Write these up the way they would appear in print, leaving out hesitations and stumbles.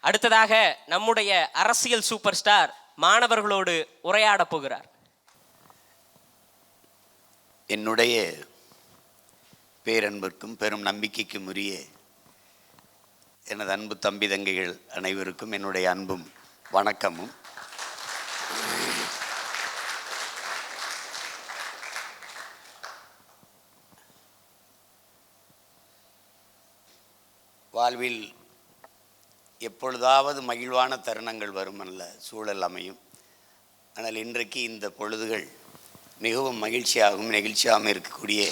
அடுத்ததாக நம்முடைய அரசியல் சூப்பர் ஸ்டார் மாணவர்களோடு உரையாட போகிறார். என்னுடைய பேரன்பிற்கும் பெரும் நம்பிக்கைக்கும் உரிய எனது அன்பு தம்பி தங்கைகள் அனைவருக்கும் என்னுடைய அன்பும் வணக்கமும். வாழ்வில் எப்பொழுதாவது மகிழ்வான தருணங்கள் வரும் அல்ல சூழல் அமையும். ஆனால் இன்றைக்கு இந்த பொழுதுகள் மிகவும் மகிழ்ச்சியாகவும் நெகிழ்ச்சியாகவும் இருக்கக்கூடிய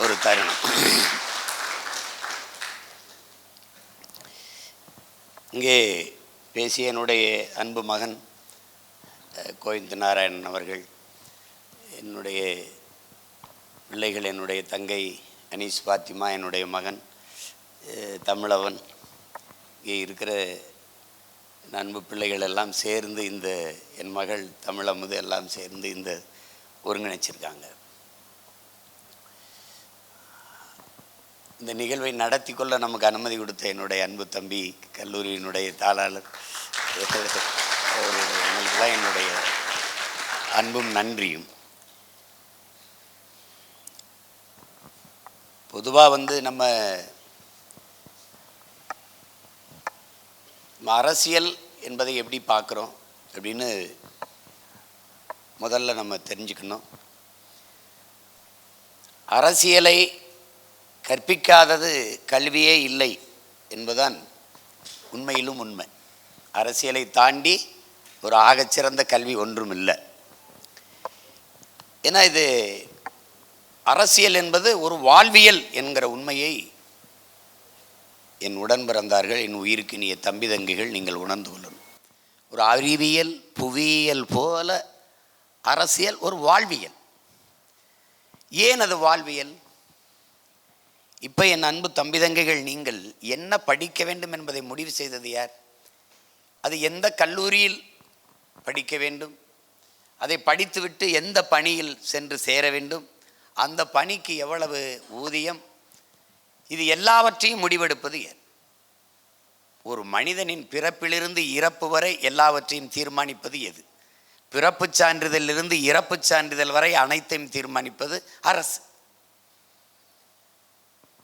ஒரு தருணம். இங்கே பேசிய என்னுடைய அன்பு மகன் கோவிந்த நாராயணன் அவர்கள், என்னுடைய பிள்ளைகள், என்னுடைய தங்கை அனீஸ் பாத்திமா, என்னுடைய மகன் தமிழவன், இங்கே இருக்கிற அன்பு பிள்ளைகள் எல்லாம் சேர்ந்து இந்த என் மகள் தமிழமுது எல்லாம் சேர்ந்து இந்த ஒருங்கிணைச்சிருக்காங்க. இந்த நிகழ்வை நடத்தி கொள்ள நமக்கு அனுமதி கொடுத்த என்னுடைய அன்பு தம்பி கல்லூரியினுடைய தாளாளர் அவர்களுக்கெல்லாம் என்னுடைய அன்பும் நன்றியும். பொதுவாக நம்ம அரசியல் என்பதை எப்படி பார்க்குறோம் அப்படின்னு முதல்ல நம்ம தெரிஞ்சுக்கணும். அரசியலை கற்பிக்காதது கல்வியே இல்லை என்பதுதான் உண்மையிலும் உண்மை. அரசியலை தாண்டி ஒரு ஆகச்சிறந்த கல்வி ஒன்றும் இல்லை. ஏன்னா இது அரசியல் என்பது ஒரு வாழ்வியல் என்கிற உண்மையை என் உடன் பிறந்தார்கள், என் உயிருக்கு இனிய தம்பி தங்கிகள் நீங்கள் உணர்ந்து கொள்ளணும். ஒரு அறிவியல் புவியியல் போல அரசியல் ஒரு வாழ்வியல். ஏன் அது வாழ்வியல்? இப்போ என் அன்பு தம்பி தங்கைகள், நீங்கள் என்ன படிக்க வேண்டும் என்பதை முடிவு செய்தது யார்? அது எந்த கல்லூரியில் படிக்க வேண்டும், அதை படித்துவிட்டு எந்த பணியில் சென்று சேர வேண்டும், அந்த பணிக்கு எவ்வளவு ஊதியம், இது எல்லாவற்றையும் முடிவெடுப்பது யார்? ஒரு மனிதனின் பிறப்பிலிருந்து இறப்பு வரை எல்லாவற்றையும் தீர்மானிப்பது எது? பிறப்பு சான்றிதழிலிருந்து இறப்பு சான்றிதழ் வரை அனைத்தையும் தீர்மானிப்பது அரசு.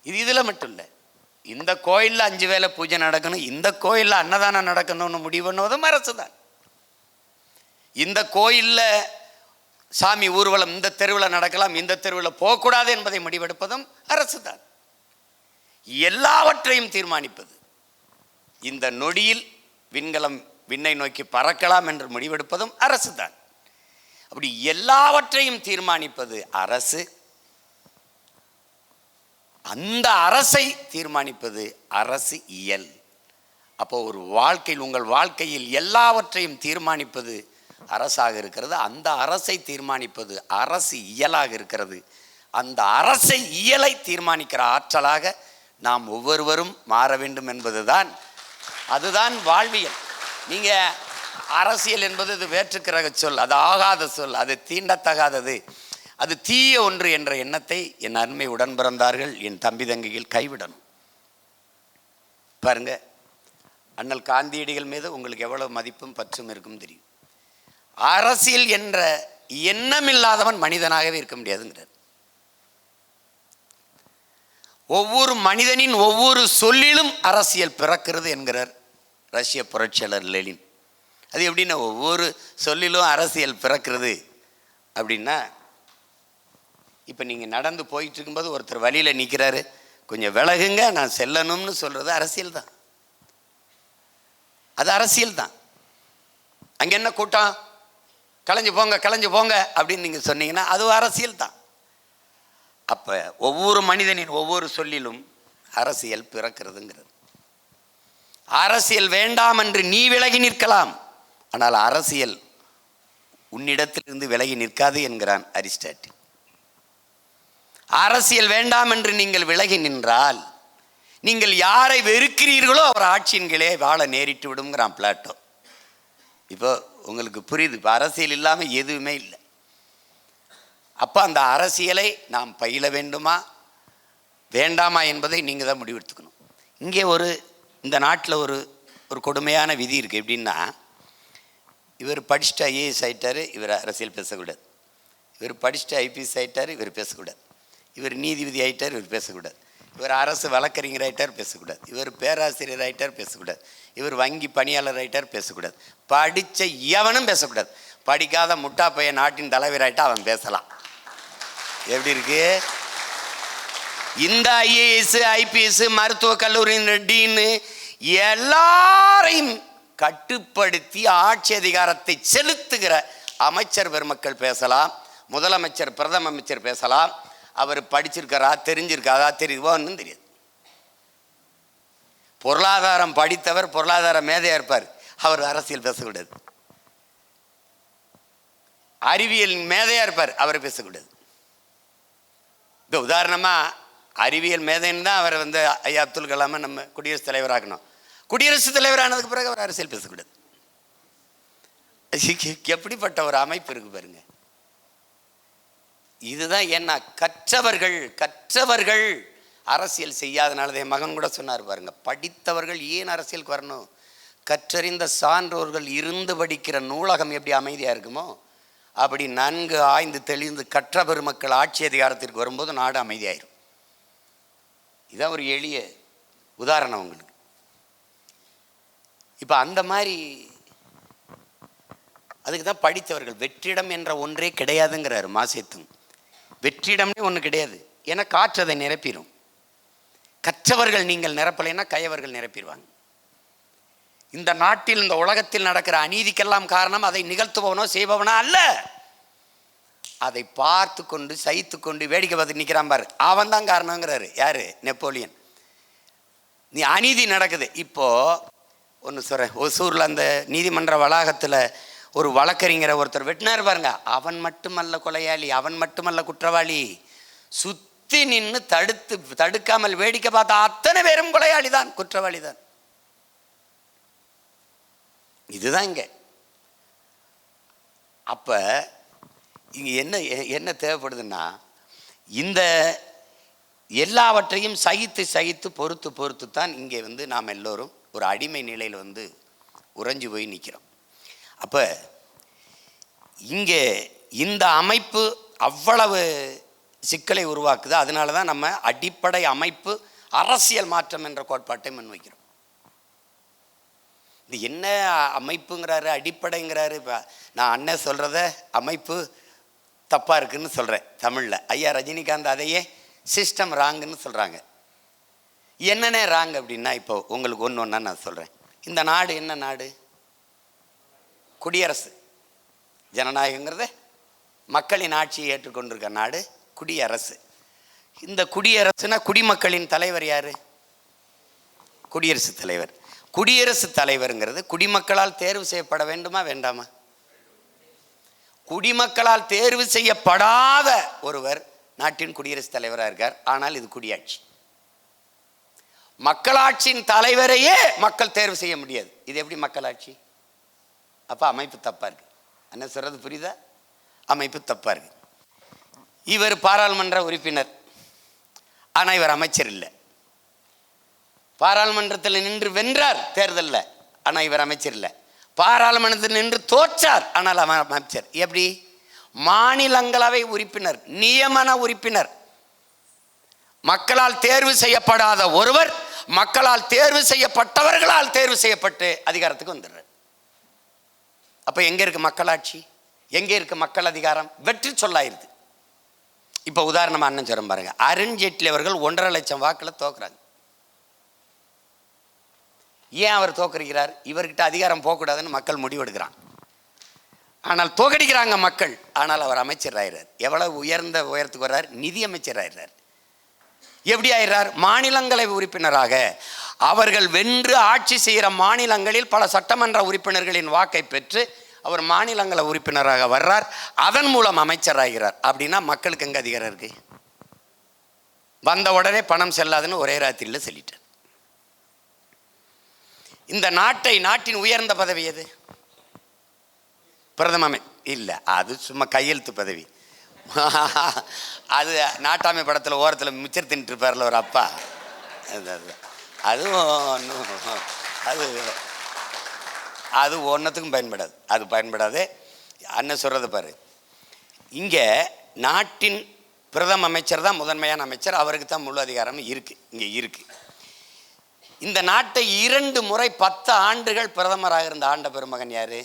இதில் மட்டும் இல்லை, இந்த கோயிலில் 5 வேளை பூஜை நடக்கணும், இந்த கோயிலில் அன்னதானம் நடக்கணும்னு முடிவு பண்ணுவதும் அரசு தான். இந்த கோயிலில் சாமி ஊர்வலம் இந்த தெருவில் நடக்கலாம், இந்த தெருவில் போகக்கூடாது என்பதை முடிவெடுப்பதும் அரசு தான். எல்லாவற்றையும் தீர்மானிப்பது, இந்த நொடியில் விண்கலம் விண்ணை நோக்கி பறக்கலாம் என்று முடிவெடுப்பதும் அரசு தான். அப்படி எல்லாவற்றையும் தீர்மானிப்பது அரசு. அந்த அரசை தீர்மானிப்பது அரசு இயல். அப்போ ஒரு வாழ்க்கையில், உங்கள் வாழ்க்கையில் எல்லாவற்றையும் தீர்மானிப்பது அரசாக இருக்கிறது. அந்த அரசை தீர்மானிப்பது அரசு இயலாக இருக்கிறது. அந்த அரசை இயலை தீர்மானிக்கிற ஆற்றலாக நாம் ஒவ்வொருவரும் மாற வேண்டும் என்பதுதான், அதுதான் வாழ்வியல். நீங்கள் அரசியல் என்பது இது வேற்றுக்கிரக சொல், அது ஆகாத சொல், அது தீண்டத்தகாதது, அது தீய ஒன்று என்ற எண்ணத்தை என் அருமை உடன் பிறந்தார்கள், என் தம்பி தங்கைகள் கைவிடணும். பாருங்க, அண்ணல் காந்தியடிகள் மீது உங்களுக்கு எவ்வளவு மதிப்பும் பற்றும் இருக்கும் தெரியும். அரசியல் என்ற எண்ணம் இல்லாதவன் மனிதனாகவே இருக்க முடியாதுங்கிறார். ஒவ்வொரு மனிதனின் ஒவ்வொரு சொல்லிலும் அரசியல் பிறக்கிறது என்கிறார் ரஷ்ய புரட்சியாளர் லெனின். அது எப்படின்னா, ஒவ்வொரு சொல்லிலும் அரசியல் பிறக்கிறது அப்படின்னா, இப்போ நீங்கள் நடந்து போயிட்டு இருக்கும்போது ஒருத்தர் வழியில் நிற்கிறாரு, கொஞ்சம் விலகுங்க நான் செல்லணும்னு சொல்கிறது அரசியல் தான். அது அரசியல் தான். அங்கே என்ன கூட்டம், கலைஞ்சு போங்க கலைஞ்சு போங்க அப்படின்னு நீங்கள் சொன்னீங்கன்னா அது அரசியல் தான். அப்போ ஒவ்வொரு மனிதனின் ஒவ்வொரு சொல்லிலும் அரசியல் பிறக்கிறதுங்கிறது. அரசியல் வேண்டாம் என்று நீ விலகி நிற்கலாம், ஆனால் அரசியல் உன்னிடத்திலிருந்து விலகி நிற்காது என்கிறான் அரிஸ்டாட்டில். அரசியல் வேண்டாம் என்று நீங்கள் விலகி நின்றால் நீங்கள் யாரை வெறுக்கிறீர்களோ அவர் ஆட்சியின் கீழே வாழ நேரிட்டு விடுங்கிறான் பிளாட்டோ. இப்போ உங்களுக்கு புரியுது, இப்போ அரசியல் இல்லாமல் எதுவுமே இல்லை. அப்போ அந்த அரசியலை நாம் பயில வேண்டுமா வேண்டாமா என்பதை நீங்கள் தான் முடிவெடுத்துக்கணும். இங்கே இந்த நாட்டில் ஒரு ஒரு கொடுமையான விதி இருக்குது. எப்படின்னா, இவர் படிச்சுட்டு ஐஏஎஸ் ஆகிட்டார், இவர் அரசியல் பேசக்கூடாது. இவர் படிச்சுட்டு ஐபிஎஸ் ஆகிட்டார், இவர் பேசக்கூடாது. இவர் நீதிபதி ஆகிட்டார், இவர் பேசக்கூடாது. இவர் அரசு வழக்கறிஞர் ஆகிட்டார், பேசக்கூடாது. இவர் பேராசிரியர் ஆகிட்டார், பேசக்கூடாது. இவர் வங்கி பணியாளர் ஆகிட்டார், பேசக்கூடாது. படித்த எவனும் பேசக்கூடாது. படிக்காத முட்டா பையன் நாட்டின் தலைவர் ஆகிட்டா அவன் பேசலாம். எப்படி இருக்கு? இந்த ஐஏஎஸ் ஐபிஎஸ் மருத்துவக் கல்லூரியின் டீனு எல்லாரையும் கட்டுப்படுத்தி ஆட்சி அதிகாரத்தை செலுத்துகிற அமைச்சர் பெருமக்கள் பேசலாம். முதலமைச்சர் பிரதம அமைச்சர் பேசலாம். அவர் படிச்சிருக்காரா, தெரிஞ்சிருக்காரா, தெரியுவோன்னு தெரியாது. பொருளாதாரம் படித்தவர், பொருளாதார மேதையாக இருப்பார், அவர் அரசியல் பேசக்கூடாது. அறிவியல் மேதையாக இருப்பார், அவர் பேசக்கூடாது. இப்போ உதாரணமாக அறிவியல் மேதைன்னு தான் அவர் ஐயா அப்துல் கலாமை நம்ம குடியரசுத் தலைவராக்கணும். குடியரசுத் தலைவரானதுக்கு பிறகு அவர் அரசியல் பேசக்கூடாது. எப்படிப்பட்ட ஒரு அமைப்பு இருக்கு பாருங்க. இதுதான் என்ன, கற்றவர்கள் அரசியல் செய்யாதனால. என் மகன் கூட சொன்னார் பாருங்க, படித்தவர்கள் ஏன் அரசியலுக்கு வரணும்? கற்றறிந்த சான்றோர்கள் இருந்து படிக்கிற நூலகம் எப்படி அமைதியாக இருக்குமோ அப்படி நன்கு ஆய்ந்து தெளிந்து கற்ற பெருமக்கள் ஆட்சி அதிகாரத்திற்கு வரும்போது நாடு அமைதியாயிரும். இதுதான் ஒரு எளிய உதாரணம் உங்களுக்கு. இப்போ அந்த மாதிரி அதுக்கு தான் படித்தவர்கள். வெற்றிடம் என்ற ஒன்றே கிடையாதுங்கிறார் மாசேத்தும். வெற்றிடம்னே ஒன்று கிடையாது. ஏன்னா காற்று அதை நிரப்பிடும். கற்றவர்கள் நீங்கள் நிரப்பலைன்னா கயவர்கள் நிரப்பிடுவாங்க. இந்த நாட்டில் இந்த உலகத்தில் நடக்கிற அநீதிக்கெல்லாம் காரணம் அதை நிகழ்த்துபவனோ செய்பவனோ அல்ல, அதை பார்த்து கொண்டு சகித்து கொண்டு வேடிக்கை பார்த்து நிற்கிறான் பாரு, அவன் தான் காரணங்கிறாரு. யாரு? நெப்போலியன். நீ அநீதி நடக்குது. இப்போ ஒன்று சொல்கிறேன், ஒசூரில் அந்த நீதிமன்ற வளாகத்தில் ஒரு வழக்கறிஞரை ஒருத்தர் வெட்டினார் பாருங்க. அவன் மட்டுமல்ல கொலையாளி, அவன் மட்டுமல்ல குற்றவாளி, சுற்றி நின்று தடுக்காமல் வேடிக்கை பார்த்த அத்தனை பேரும் கொலையாளி தான், குற்றவாளி தான். இதுதான் இங்க. அப்ப இங்க என்ன தேவைப்படுதுன்னா, இந்த எல்லாவற்றையும் சகித்து பொறுத்து தான் இங்கே நாம் எல்லோரும் ஒரு அடிமை நிலையில் உறைஞ்சு போய் நிற்கிறோம். அப்போ இங்கே இந்த அமைப்பு அவ்வளவு சிக்கலை உருவாக்குது. அதனால தான் நம்ம அடிப்படை அமைப்பு அரசியல் மாற்றம் என்ற கோட்பாட்டை முன்வைக்கிறோம். இது என்ன அமைப்புங்கிறாரு, அடிப்படைங்கிறாரு. இப்போ நான் அண்ணன் சொல்கிறத அமைப்பு தப்பாக இருக்குன்னு சொல்கிறேன் தமிழில். ஐயா ரஜினிகாந்த் அதையே சிஸ்டம் ராங்குன்னு சொல்கிறாங்க. என்னென்ன ராங் அப்படின்னா, இப்போ உங்களுக்கு ஒன்று ஒன்றா நான் சொல்கிறேன். இந்த நாடு என்ன நாடு? குடியரசு. ஜனநாயகங்கிறத மக்களின் ஆட்சியை ஏற்றுக்கொண்டிருக்க நாடு குடியரசு. இந்த குடியரசுனா குடிமக்களின் தலைவர் யார்? குடியரசுத் தலைவர். குடியரசுத் தலைவருங்கிறது குடிமக்களால் தேர்வு செய்யப்பட வேண்டுமா வேண்டாமா? குடிமக்களால் தேர்வு செய்யப்படாத ஒருவர் நாட்டின் குடியரசுத் தலைவராக இருக்கார். ஆனால் இது குடியாட்சி. மக்களாட்சியின் தலைவரையே மக்கள் தேர்வு செய்ய முடியாது. இது எப்படி மக்களாட்சி? அப்போ அமைப்பு தப்பாக இருக்கு. என்ன சொல்றது புரியுதா? அமைப்பு தப்பாக இருக்கு. இவர் பாராளுமன்ற உறுப்பினர், ஆனால் இவர் அமைச்சர் இல்லை. பாராளுமன்றத்தில் நின்று வென்றார் தேர்தலில், ஆனால் இவர் அமைச்சர் இல்லை. பாராளுமன்றத்தில் நின்று தோற்றார், ஆனால் அவர் அமைச்சர். எப்படி? மாநிலங்களவை உறுப்பினர், நியமன உறுப்பினர். மக்களால் தேர்வு செய்யப்படாத ஒருவர் மக்களால் தேர்வு செய்யப்பட்டவர்களால் தேர்வு செய்யப்பட்டு அதிகாரத்துக்கு வந்துடுறார். அப்போ எங்கே இருக்கு மக்களாட்சி? எங்கே இருக்கு மக்கள் அதிகாரம்? வெற்றி சொல்லாயிருது. இப்போ உதாரணமாக அண்ணன் சொல்ல பாருங்க, அருண்ஜேட்லி அவர்கள் 1.5 லட்சம் வாக்கில் தோக்குறாங்க. ஏன் அவர் தோக்குறார்? இவர்கிட்ட அதிகாரம் போகக்கூடாதுன்னு மக்கள் முடிவெடுக்கிறான். ஆனால் தோக்கடிக்கிறாங்க மக்கள். ஆனால் அவர் அமைச்சர் ஆகிறார். எவ்வளவு உயர்ந்த உயரத்துக்கு வர்றார்? நிதி அமைச்சர் ஆகிறார். எப்படி ஆகிறார்? மாநிலங்களவை உறுப்பினராக. அவர்கள் வென்று ஆட்சி செய்கிற மாநிலங்களில் பல சட்டமன்ற உறுப்பினர்களின் வாக்கை பெற்று அவர் மாநிலங்களவை உறுப்பினராக வர்றார். அதன் மூலம் அமைச்சராகிறார். அப்படின்னா மக்களுக்கு எங்கே அதிகாரம் இருக்கு? வந்த உடனே பணம் செல்லாதுன்னு ஒரே ராத்திரியில் சொல்லிட்டார். இந்த நாட்டின் உயர்ந்த பதவி எது? பிரதம இல்லை, அது சும்மா கையெழுத்து பதவி. அது நாட்டாமை படத்தில் ஓரத்தில் மிச்சர் தின்ட்டு இருப்பார்ல ஒரு அப்பா. அதுவும் அது அது ஒன்றத்துக்கும் பயன்படாது, அது பயன்படாது. அண்ணன் சொல்கிறது பாரு, இங்கே நாட்டின் பிரதம அமைச்சர் தான் முதன்மையான அமைச்சர், அவருக்கு தான் முழு அதிகாரமும் இருக்குது, இங்கே இருக்குது. இந்த நாட்டை 2 முறை 10 ஆண்டுகள் பிரதமராக இருந்த ஆண்ட பெருமகன் யார்?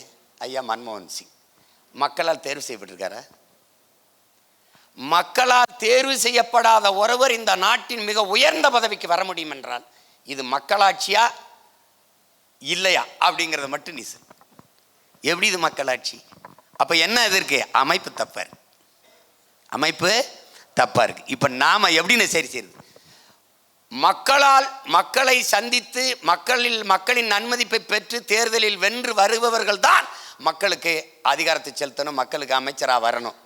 ஐயா மன்மோகன் சிங். மக்களால் தேர்வு செய்யப்பட்டிருக்காரா? மக்களால் தேர்வு செய்யப்படாத ஒருவர் இந்த நாட்டின் மிக உயர்ந்த பதவிக்கு வர முடியும் என்றால் இது மக்களாட்சியா இல்லையா அப்படிங்கிறத மட்டும் நீ சொல். எப்படி இது மக்களாட்சி? அப்போ என்ன இது இருக்கு? அமைப்பு தப்பா இருக்கு, அமைப்பு தப்பா இருக்கு. இப்போ நாம எப்படின்னு சரி செய்யுது? மக்களால் மக்களை சந்தித்து மக்களின் நன்மதிப்பை பெற்று தேர்தலில் வென்று வருபவர்கள் தான் மக்களுக்கு அதிகாரத்தை செலுத்தணும், மக்களுக்கு அமைச்சராக வரணும்.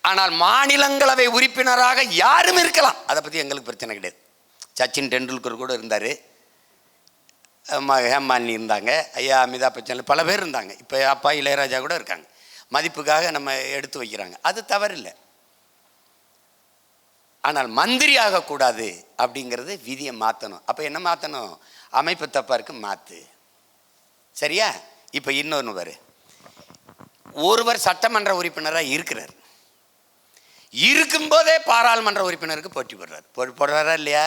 ஆனால் மாநிலங்களவை உறுப்பினராக யாரும் இருக்கலாம், அதை பற்றி எங்களுக்கு பிரச்சனை கிடையாது. சச்சின் டெண்டுல்கர் கூட இருந்தார், ஹேமாலினி இருந்தாங்க, ஐயா அமிதாப் பச்சன், பல பேர் இருந்தாங்க. இப்போ அப்பா இளையராஜா கூட இருக்காங்க. மதிப்புக்காக நம்ம எடுத்து வைக்கிறாங்க, அது தவறில்லை. ஆனால் மந்திரி ஆகக்கூடாது அப்படிங்கிறது விதியை மாற்றணும். அப்போ என்ன மாற்றணும்? அமைப்பு தப்பாக இருக்கு, மாற்று. சரியா? இப்போ இன்னொன்று வரு, ஒருவர் சட்டமன்ற உறுப்பினராக இருக்கிறார், இருக்கும்போதே பாராளுமன்ற உறுப்பினருக்கு போட்டி போடுறாரா இல்லையா?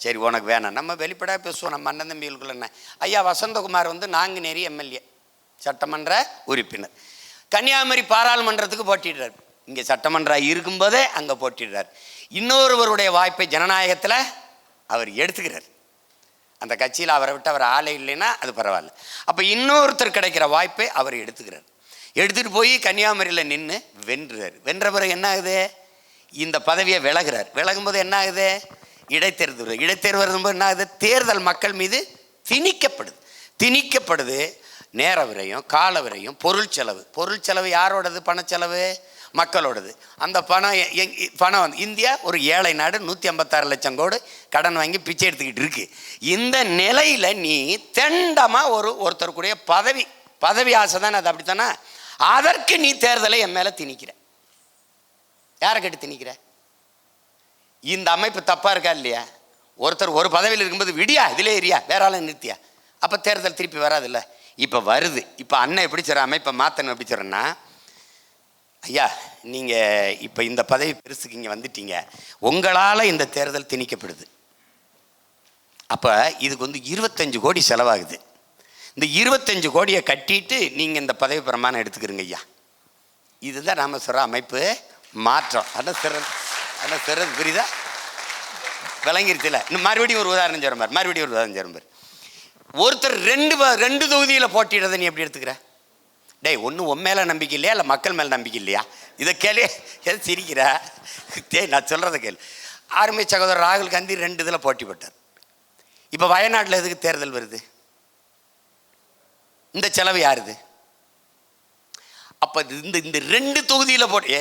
சரி, உனக்கு வேணாம், நம்ம வெளிப்படையாக பேசுவோம், நம்ம அண்ணன் தம்பிகளுக்குள்ள என்ன. ஐயா வசந்தகுமார் நாங்குநேரி எம்எல்ஏ சட்டமன்ற உறுப்பினர், கன்னியாகுமரி பாராளுமன்றத்துக்கு போட்டிடுறார். இங்கே சட்டமன்றம் இருக்கும்போதே அங்கே போட்டிடுறார். இன்னொருவருடைய வாய்ப்பை ஜனநாயகத்தில் அவர் எடுத்துக்கிறார். அந்த கட்சியில் அவரை விட்டு அவர் ஆளே இல்லைன்னா அது பரவாயில்ல. அப்போ இன்னொருத்தர் கிடைக்கிற வாய்ப்பை அவர் எடுத்துக்கிறார். எடுத்துகிட்டு போய் கன்னியாகுமரியில் நின்று வென்றுறார். வென்ற பிறகு என்ன ஆகுது? இந்த பதவியை விலகுறார். விலகும்போது என்ன ஆகுது? இடைத்தேர்தல். இடைத்தேர்தல் வரும்போது என்ன ஆகுது? தேர்தல் மக்கள் மீது திணிக்கப்படுது. நேர விரையும், கால விரையும், பொருள் செலவு யாரோடது? பணச்செலவு மக்களோடது. அந்த பணம் இந்தியா ஒரு ஏழை நாடு, 156 லட்சம் கோடி கடன் வாங்கி பிச்சை எடுத்துக்கிட்டு இருக்கு. இந்த நிலையில் நீ தெண்டமாக ஒருத்தர் கூடிய பதவி ஆசை தானே, அது அப்படித்தானே? அதற்கு நீ தேர்தலை என் மேலே திணிக்கிற. யாரை கேட்டு திணிக்கிற? இந்த அமைப்பு தப்பாக இருக்கா இல்லையா? ஒருத்தர் ஒரு பதவியில் இருக்கும்போது விடியா இதிலே ஏரியா வேற ஆளை நிறுத்தியா, அப்போ தேர்தல் திருப்பி வராதுல்ல. இப்போ வருது. இப்போ அண்ணன் எப்படி சொல்கிற அமைப்பை மாற்றணும் எப்படி சொல்கிறேன்னா, ஐயா நீங்கள் இப்போ இந்த பதவி பெருசுக்கு இங்கே வந்துட்டீங்க, உங்களால் இந்த தேர்தல் திணிக்கப்படுது. அப்போ இதுக்கு 25 கோடி செலவாகுது. இந்த 25 கோடியை கட்டிட்டு நீங்கள் இந்த பதவி பிரமாணம் எடுத்துக்கிறீங்க ஐயா. இதுதான் நாம் சொல்கிற அமைப்பு மாற்றம். அதான் சிறது புரியுதா? விளங்கிருச்சுல? இன்னும் மறுபடியும் ஒரு உதாரணம் சொல்கிறேன். ஒருத்தர் 2 தொகுதியில் போட்டிடுறதை நீ எப்படி எடுத்துக்கிற? டேய், ஒன்று உன் மேலே நம்பிக்கை இல்லையா, இல்லை மக்கள் மேலே நம்பிக்கை இல்லையா? இதை கேள்வி எது சிரிக்கிற? நான் சொல்கிறத கேள்வி. ஆர்மி சகோதரர் ராகுல் காந்தி 2 இதில் போட்டி போட்டார். இப்போ வயநாட்டில் எதுக்கு தேர்தல் வருது? இந்த செலவு யாருது? அப்போ இந்த 2 தொகுதியில் போட்டு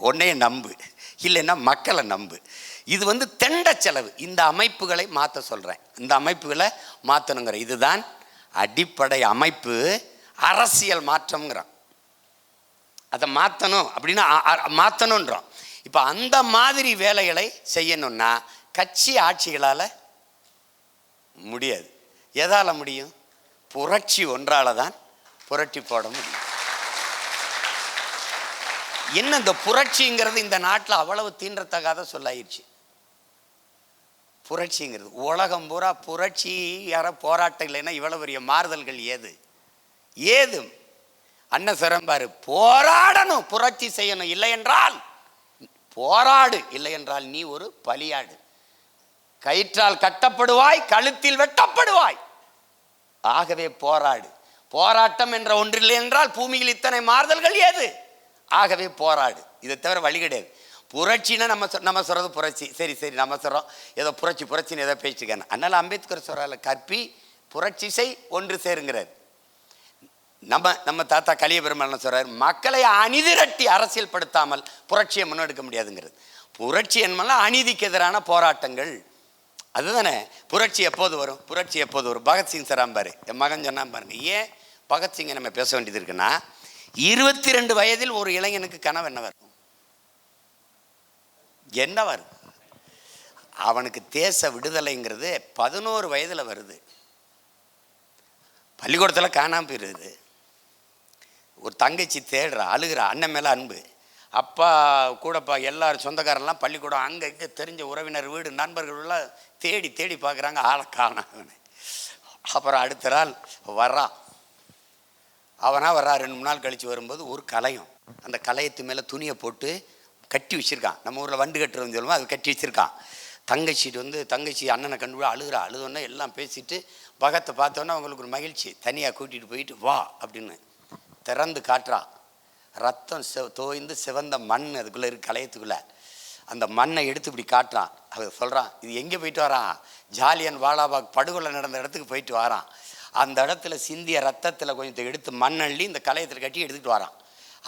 ஒன்னையே நம்பு, இல்லைன்னா மக்களை நம்பு. இது தெண்ட செலவு. இந்த அமைப்புகளை மாற்ற சொல்கிறேன், இந்த அமைப்புகளை மாற்றணுங்கிற. இதுதான் அடிப்படை அமைப்பு அரசியல் மாற்றம்ங்கிறான். அதை மாற்றணும் அப்படின்னா மாற்றணுன்றோம். இப்போ அந்த மாதிரி வேலைகளை செய்யணும்னா கட்சி ஆட்சிகளால் முடியாது. எதால் முடியும்? புரட்சி ஒன்றால் தான் புரட்சி போட முடியும். என்ன இந்த புரட்சிங்கிறது இந்த நாட்டில் அவ்வளவு தீண்டத்தகாத சொல்லாயிருச்சு. புரட்சிங்கிறது உலகம் பூரா புரட்சி யார போராட்டம் இல்லைன்னா இவ்வளவு பெரிய மாறுதல்கள் ஏது அண்ணன் சிறம்பாரு, போராடணும், புரட்சி செய்யணும். இல்லை என்றால் போராடு, இல்லை என்றால் நீ ஒரு பலியாடு. கயிற்றால் கட்டப்படுவாய், கழுத்தில் வெட்டப்படுவாய். ஆகவே போராடு. போராட்டம் என்ற ஒன்றில்லை என்றால் பூமியில் இத்தனை மாறுதல்கள் ஏது? ஆகவே போராடு. இதை தவிர வழி கிடையாது. புரட்சின்னா நம்ம சொல்கிறது புரட்சி. சரி நம்ம சொல்கிறோம் ஏதோ புரட்சின்னு ஏதோ பேசிட்டுக்கான. அதனால் அம்பேத்கர் சொல்கிறால, கற்பி புரட்சி செய் ஒன்று சேருங்கிறார். நம்ம தாத்தா கலிய பெருமாள் சொல்கிறார், மக்களை அணிதிரட்டி அரசியல் படுத்தாமல் புரட்சியை முன்னெடுக்க முடியாதுங்கிறது. புரட்சி என்பதெல்லாம் அநீதிக்கு எதிரான போராட்டங்கள். அதுதானே புரட்சி. எப்போது வரும்? பகத்சிங் சராம்பாரு என் மகன் சொன்னான் பாருங்க. ஏன் பகத்சிங்கை நம்ம பேச வேண்டியது இருக்குன்னா, 22 வயதில் ஒரு இளைஞனுக்கு கனவு என்ன வரும்? அவனுக்கு தேச விடுதலைங்கிறது 11 வயதில் வருது. பள்ளிக்கூடத்தில் காணாமல் போயிடுது. ஒரு தங்கச்சி தேடுறா, அழுகிறா, அண்ணன் மேலே அன்பு. அப்பா கூடப்பா எல்லாரும் சொந்தக்காரெல்லாம் பள்ளிக்கூடம் அங்கே இங்கே தெரிஞ்ச உறவினர் வீடு நண்பர்கள்லாம் தேடி தேடி பார்க்குறாங்க, ஆளை காணாமனு. அப்புறம் அடுத்த நாள் வர்றான். அவனாக வர்றா. 2-3 நாள் கழித்து வரும்போது ஒரு கலையம், அந்த கலையத்து மேலே துணியை போட்டு கட்டி வச்சுருக்கான். நம்ம ஊரில் வண்டு கட்டுறதுன்னு சொல்லுவோம், அது கட்டி வச்சுருக்கான். தங்கச்சி அண்ணனை கண்டுபிடி அழுகிறா. அழுதோன்னே எல்லாம் பேசிட்டு பகத்தை பார்த்தோன்னே அவங்களுக்கு ஒரு மகிழ்ச்சி. தனியாக கூட்டிகிட்டு போயிட்டு வா அப்படின்னு திறந்து காட்டுறா. ரத்தம் தோய்ந்து சிவந்த மண் அதுக்குள்ளே இருக்கு, கலையத்துக்குள்ளே. அந்த மண்ணை எடுத்து இப்படி காட்டுறான். அவர் சொல்கிறான், இது எங்கே போயிட்டு வரான்? ஜாலியன் வாலாபாக் படுகொலை நடந்த இடத்துக்கு போயிட்டு வரான். அந்த இடத்துல சிந்திய ரத்தத்தில் கொஞ்சத்தை எடுத்து மண்ணள்ளி இந்த கலையத்தில் கட்டி எடுத்துகிட்டு வரான்.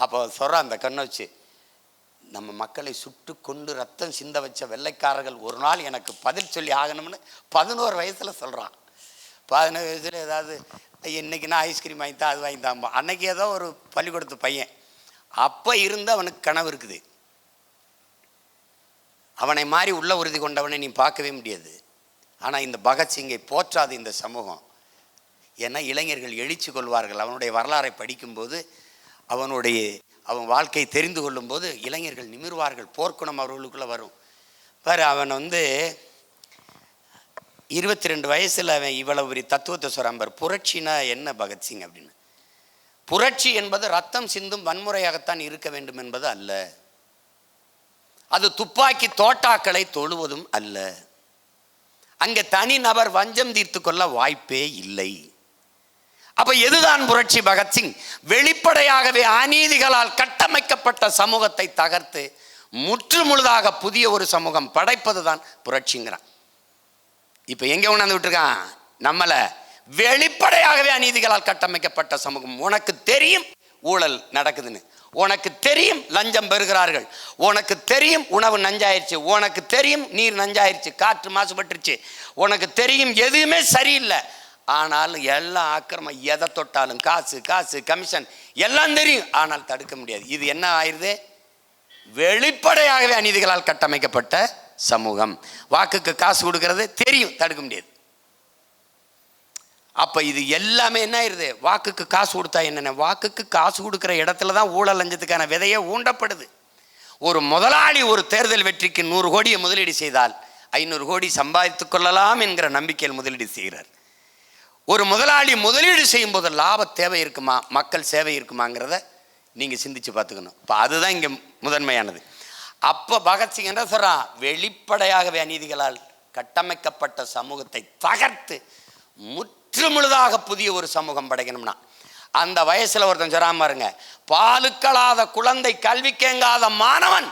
அப்போ சொல்கிறான் அந்த கண்ணை வச்சு, நம்ம மக்களை சுட்டு கொண்டு ரத்தம் சிந்த வச்ச வெள்ளைக்காரர்கள் ஒரு நாள் எனக்கு பதில் சொல்லி ஆகணும்னு 11 வயசில் சொல்கிறான். 17 வயசில் ஏதாவது இன்றைக்கினா ஐஸ்கிரீம் வாங்கித்தான் அது வாங்கித்தான்பா. அன்னைக்கு ஏதோ ஒரு பள்ளிக்கூடத்து பையன். அப்போ இருந்து அவனுக்கு கனவு இருக்குது. அவனை மாதிரி உள்ள உறுதி கொண்டவனை நீ பார்க்கவே முடியாது. ஆனால் இந்த பகத்சிங்கை போற்றாது இந்த சமூகம். ஏன்னா இளைஞர்கள் எழுச்சி கொள்வார்கள். அவனுடைய வரலாறை படிக்கும்போது, அவன் வாழ்க்கையை தெரிந்து கொள்ளும்போது இளைஞர்கள் நிமிர்வார்கள். போர்க்குணம் அவர்களுக்குள்ளே வரும். பாரு, அவன் 22 வயசில் அவன் இவ்வளவு ஒரு தத்துவத்தை சொல்கிறான் பார். புரட்சினா என்ன பகத்சிங் அப்படின்னு? புரட்சி என்பது ரத்தம் சிந்தும் வன்முறையாகத்தான் இருக்க வேண்டும் என்பது அல்ல. அது துப்பாக்கி தோட்டாக்களை தொழுவதும் அல்ல. அங்கே தனி நபர் வஞ்சம் தீர்த்து கொள்ள வாய்ப்பே இல்லை. அப்ப எதுதான் புரட்சி? பகத்சிங் வெளிப்படையாகவே அநீதிகளால் கட்டமைக்கப்பட்ட சமூகத்தை தகர்த்து முற்று முழுதாக புதிய ஒரு சமூகம் படைப்பதுதான் புரட்சிங்கிறான். இப்ப எங்க உணர்ந்து விட்டுருக்கான் நம்மளை? வெளிப்படையாகவே அநீதிகளால் கட்டமைக்கப்பட்ட சமூகம். உனக்கு தெரியும் ஊழல் நடக்குதுன்னு, உனக்கு தெரியும் லஞ்சம் பெறுகிறார்கள், உனக்கு தெரியும் உணவு நஞ்சாயிருச்சு, உனக்கு தெரியும் நீர் நஞ்சாயிருச்சு, காற்று மாசுபட்டுருச்சு, உனக்கு தெரியும் எதுவுமே சரியில்லை. ஆனாலும் எல்லாம் ஆக்கிரமம், எதை தொட்டாலும் காசு காசு கமிஷன் எல்லாம் தெரியும், ஆனால் தடுக்க முடியாது. இது என்ன ஆயிருது? வெளிப்படையாகவே அநீதிகளால் கட்டமைக்கப்பட்ட சமூகம். வாக்குக்கு காசு கொடுக்கறது தெரியும், தடுக்க முடியாது. அப்ப இது எல்லாமே என்ன ஆயிருது? வாக்குக்கு காசு கொடுத்தா என்னென்ன? வாக்குக்கு காசு கொடுக்குற இடத்துல தான் ஊழல் லஞ்சத்துக்கான விதையே ஊண்டப்படுது. ஒரு முதலாளி ஒரு தேர்தல் வெற்றிக்கு 100 கோடியை முதலீடு செய்தால் 500 கோடி சம்பாதித்துக் கொள்ளலாம் என்கிற நம்பிக்கையில் முதலீடு செய்கிறார். ஒரு முதலாளி முதலீடு செய்யும் போது லாப தேவை இருக்குமா, மக்கள் சேவை இருக்குமாங்கிறத நீங்க சிந்திச்சு பார்த்துக்கணும். இப்போ அதுதான் இங்க முதன்மையானது. அப்ப பகத்சிங் என்ன சொல்றான்? வெளிப்படையாகவே அநீதிகளால் கட்டமைக்கப்பட்ட சமூகத்தை தகர்த்து முற்று முழுதாக புதிய ஒரு சமூகம் படைக்கணும்னா, அந்த வயசுல ஒருத்தன் சொல்றான் பாருங்க, பாலுக்களாத குழந்தை, கல்வி கேங்காத மாணவன்,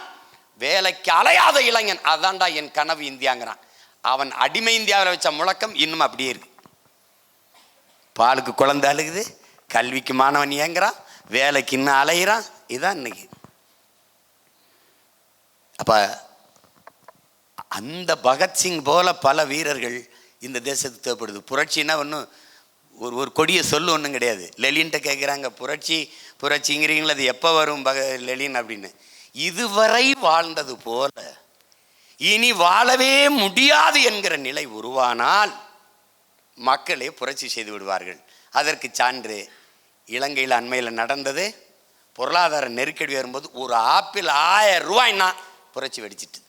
வேலைக்கு அலையாத இளைஞன், அதான்டா என் கனவு இந்தியாங்கிறான். அவன் அடிமை இந்தியாவில் வச்ச முழக்கம் இன்னும் அப்படியே இருக்கு. பாலுக்கு குழந்தை அழுகுது, கல்விக்கு மாணவன் ஏங்குறான், வேலைக்கு இன்னும் அலையிறான். இதுதான் இன்னைக்கு. அப்ப அந்த பகத்சிங் போல பல வீரர்கள் இந்த தேசத்துக்கு தேவைப்படுது. புரட்சின்னா ஒன்றும் ஒரு கொடிய சொல்லு ஒன்றும் கிடையாது. லெலின்ட்ட கேட்குறாங்க, புரட்சிங்கிறீங்களா, அது எப்போ வரும் லெலின் அப்படின்னு. இதுவரை வாழ்ந்தது போல இனி வாழவே முடியாது என்கிற நிலை உருவானால் மக்களே புரட்சி செய்து விடுவார்கள். அதற்கு சான்று இலங்கையில் அண்மையில் நடந்தது. பொருளாதார நெருக்கடி வரும்போது ஒரு ஆப்பிள் 1000 ரூபாய்னா புரட்சி வெடிச்சிட்டு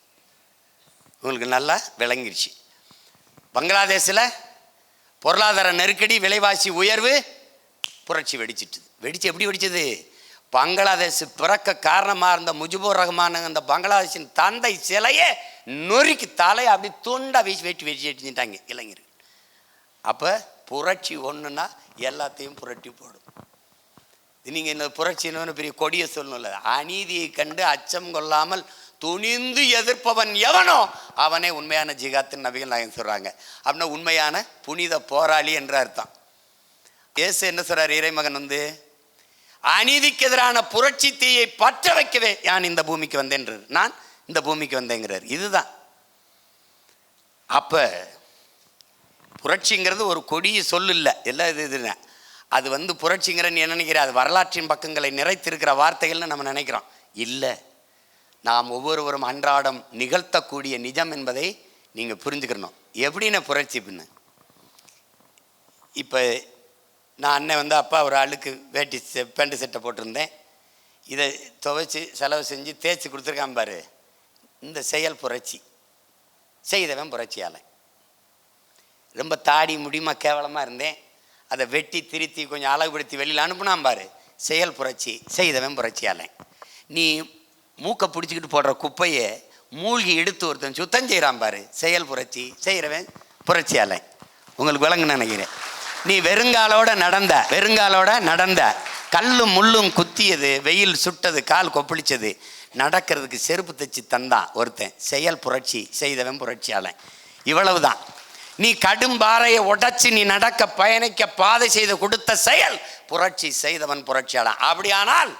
உங்களுக்கு நல்லா விளங்கிருச்சு. பங்களாதேஷில் பொருளாதார நெருக்கடி, விலைவாசி உயர்வு, புரட்சி வெடிச்சிட்டு. எப்படி வெடிச்சது? பங்களாதேஷ் பிறக்க காரணமாக இருந்த முஜிபுர் ரஹ்மான் அந்த பங்களாதேஷின் தந்தை சிலையே நொறுக்கி தலையை அப்படி துண்டா வெட்டி வச்சுட்டாங்க இளைஞர்கள். அப்போ புரட்சி ஒன்றுனா எல்லாத்தையும் புரட்டி போடும். நீங்கள் இந்த புரட்சின்னு பெரிய கொடியை சொல்லணும்ல. அநீதியை கண்டு அச்சம் கொள்ளாமல் துணிந்து எதிர்ப்பவன் எவனோ அவனே உண்மையான ஜிகாத்தின் நபிகள் நாயகம் சொல்கிறாங்க. அப்படின்னா உண்மையான புனித போராளி என்ற அர்த்தம். இயேசு என்ன சொல்கிறார்? இறைமகன் அநீதிக்கு எதிரான புரட்சி தீயை பற்ற வைக்கவே நான் இந்த பூமிக்கு வந்தேன்றார். நான் இந்த பூமிக்கு வந்தேங்கிறார். இதுதான். அப்போ புரட்சிங்கிறது ஒரு கொடிய சொல்லு இல்லை, எல்லாம் இதுன்னு. அது புரட்சிங்கிற நீ என்ன நினைக்கிற? அது வரலாற்றின் பக்கங்களை நிறைத்திருக்கிற வார்த்தைகள்னு நம்ம நினைக்கிறோம். இல்லை, நாம் ஒவ்வொருவரும் அன்றாடம் நிகழ்த்தக்கூடிய நிஜம் என்பதை நீங்கள் புரிஞ்சுக்கணும். எப்படின்னு புரட்சி பின்ன இப்போ நான் அண்ணன் வந்து அப்பா ஒரு ஆளுக்கு வேட்டி பேண்ட் செட்டை போட்டிருந்தேன், இதை துவைச்சி செலவு செஞ்சு தேய்ச்சி கொடுத்துருக்கான் பாரு. இந்த செயல் புரட்சி செய்தவன் புரட்சியாளன். ரொம்ப தாடி முடியுமா கேவலமாக இருந்தேன், அதை வெட்டி திருத்தி கொஞ்சம் அழகுபடுத்தி வெளியில் அனுப்புனான் பாரு, செயல் புரட்சி செய்தவன் புரட்சியாளன். நீ மூக்கை பிடிச்சிக்கிட்டு போடுற குப்பையை மூழ்கி எடுத்து ஒருத்தன் சுத்தம் செய்கிறான் பாரு, செயல் புரட்சி செய்கிறவன் புரட்சியாளன். உங்களுக்கு விளங்குன்னு நினைக்கிறேன். நீ வெறுங்காலோட நடந்த கல்லும் முள்ளும் குத்தியது, வெயில் சுட்டது, கால் கொப்பளிச்சது, நடக்கிறதுக்கு செருப்பு தைச்சி தந்தான் ஒருத்தன், செயல் புரட்சி செய்தவன் புரட்சியாளன். இவ்வளவுதான். நீ கடும் பாறையை உடைச்சி நீ நடக்க பயணிக்க பாதை செய்து கொடுத்த செயல் புரட்சி செய்தவன் புரட்சியாளன். அப்படியானால்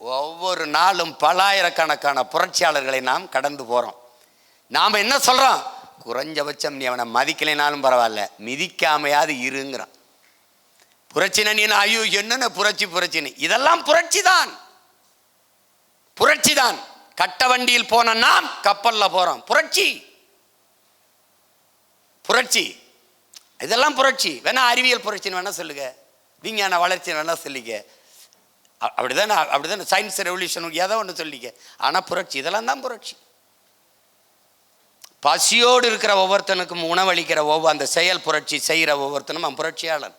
ஒவ்வொரு நாளும் பல்லாயிரக்கணக்கான புரட்சியாளர்களை நாம் கடந்து போகிறோம். நாம் என்ன சொல்கிறோம்? குறைஞ்சபட்சம் நீ அவனை மதிக்கலைனாலும் பரவாயில்ல, மிதிக்காமையாவது இருங்கிறான். புரட்சினா நீ ஐயோ என்னென்ன புரட்சின்னு, இதெல்லாம் புரட்சி தான். கட்ட வண்டியில் போன நாம் கப்பலில் போகிறோம், புரட்சி. இதெல்லாம் புரட்சி. வேணா அறிவியல் புரட்சின்னு வேணா சொல்லுங்க, விஞ்ஞான வளர்ச்சின்னு வேணா சொல்லிக்க, அப்படிதானே சயின்ஸ் ரெவல்யூஷன் ஏதோ ஒன்று சொல்லிக்க. ஆனால் புரட்சி, இதெல்லாம் தான் புரட்சி. பசியோடு இருக்கிற ஒவ்வொருத்தனுக்கும் உணவளிக்கிற அந்த செயல் புரட்சி செய்கிற ஒவ்வொருத்தனும் அவன் புரட்சியாளன்.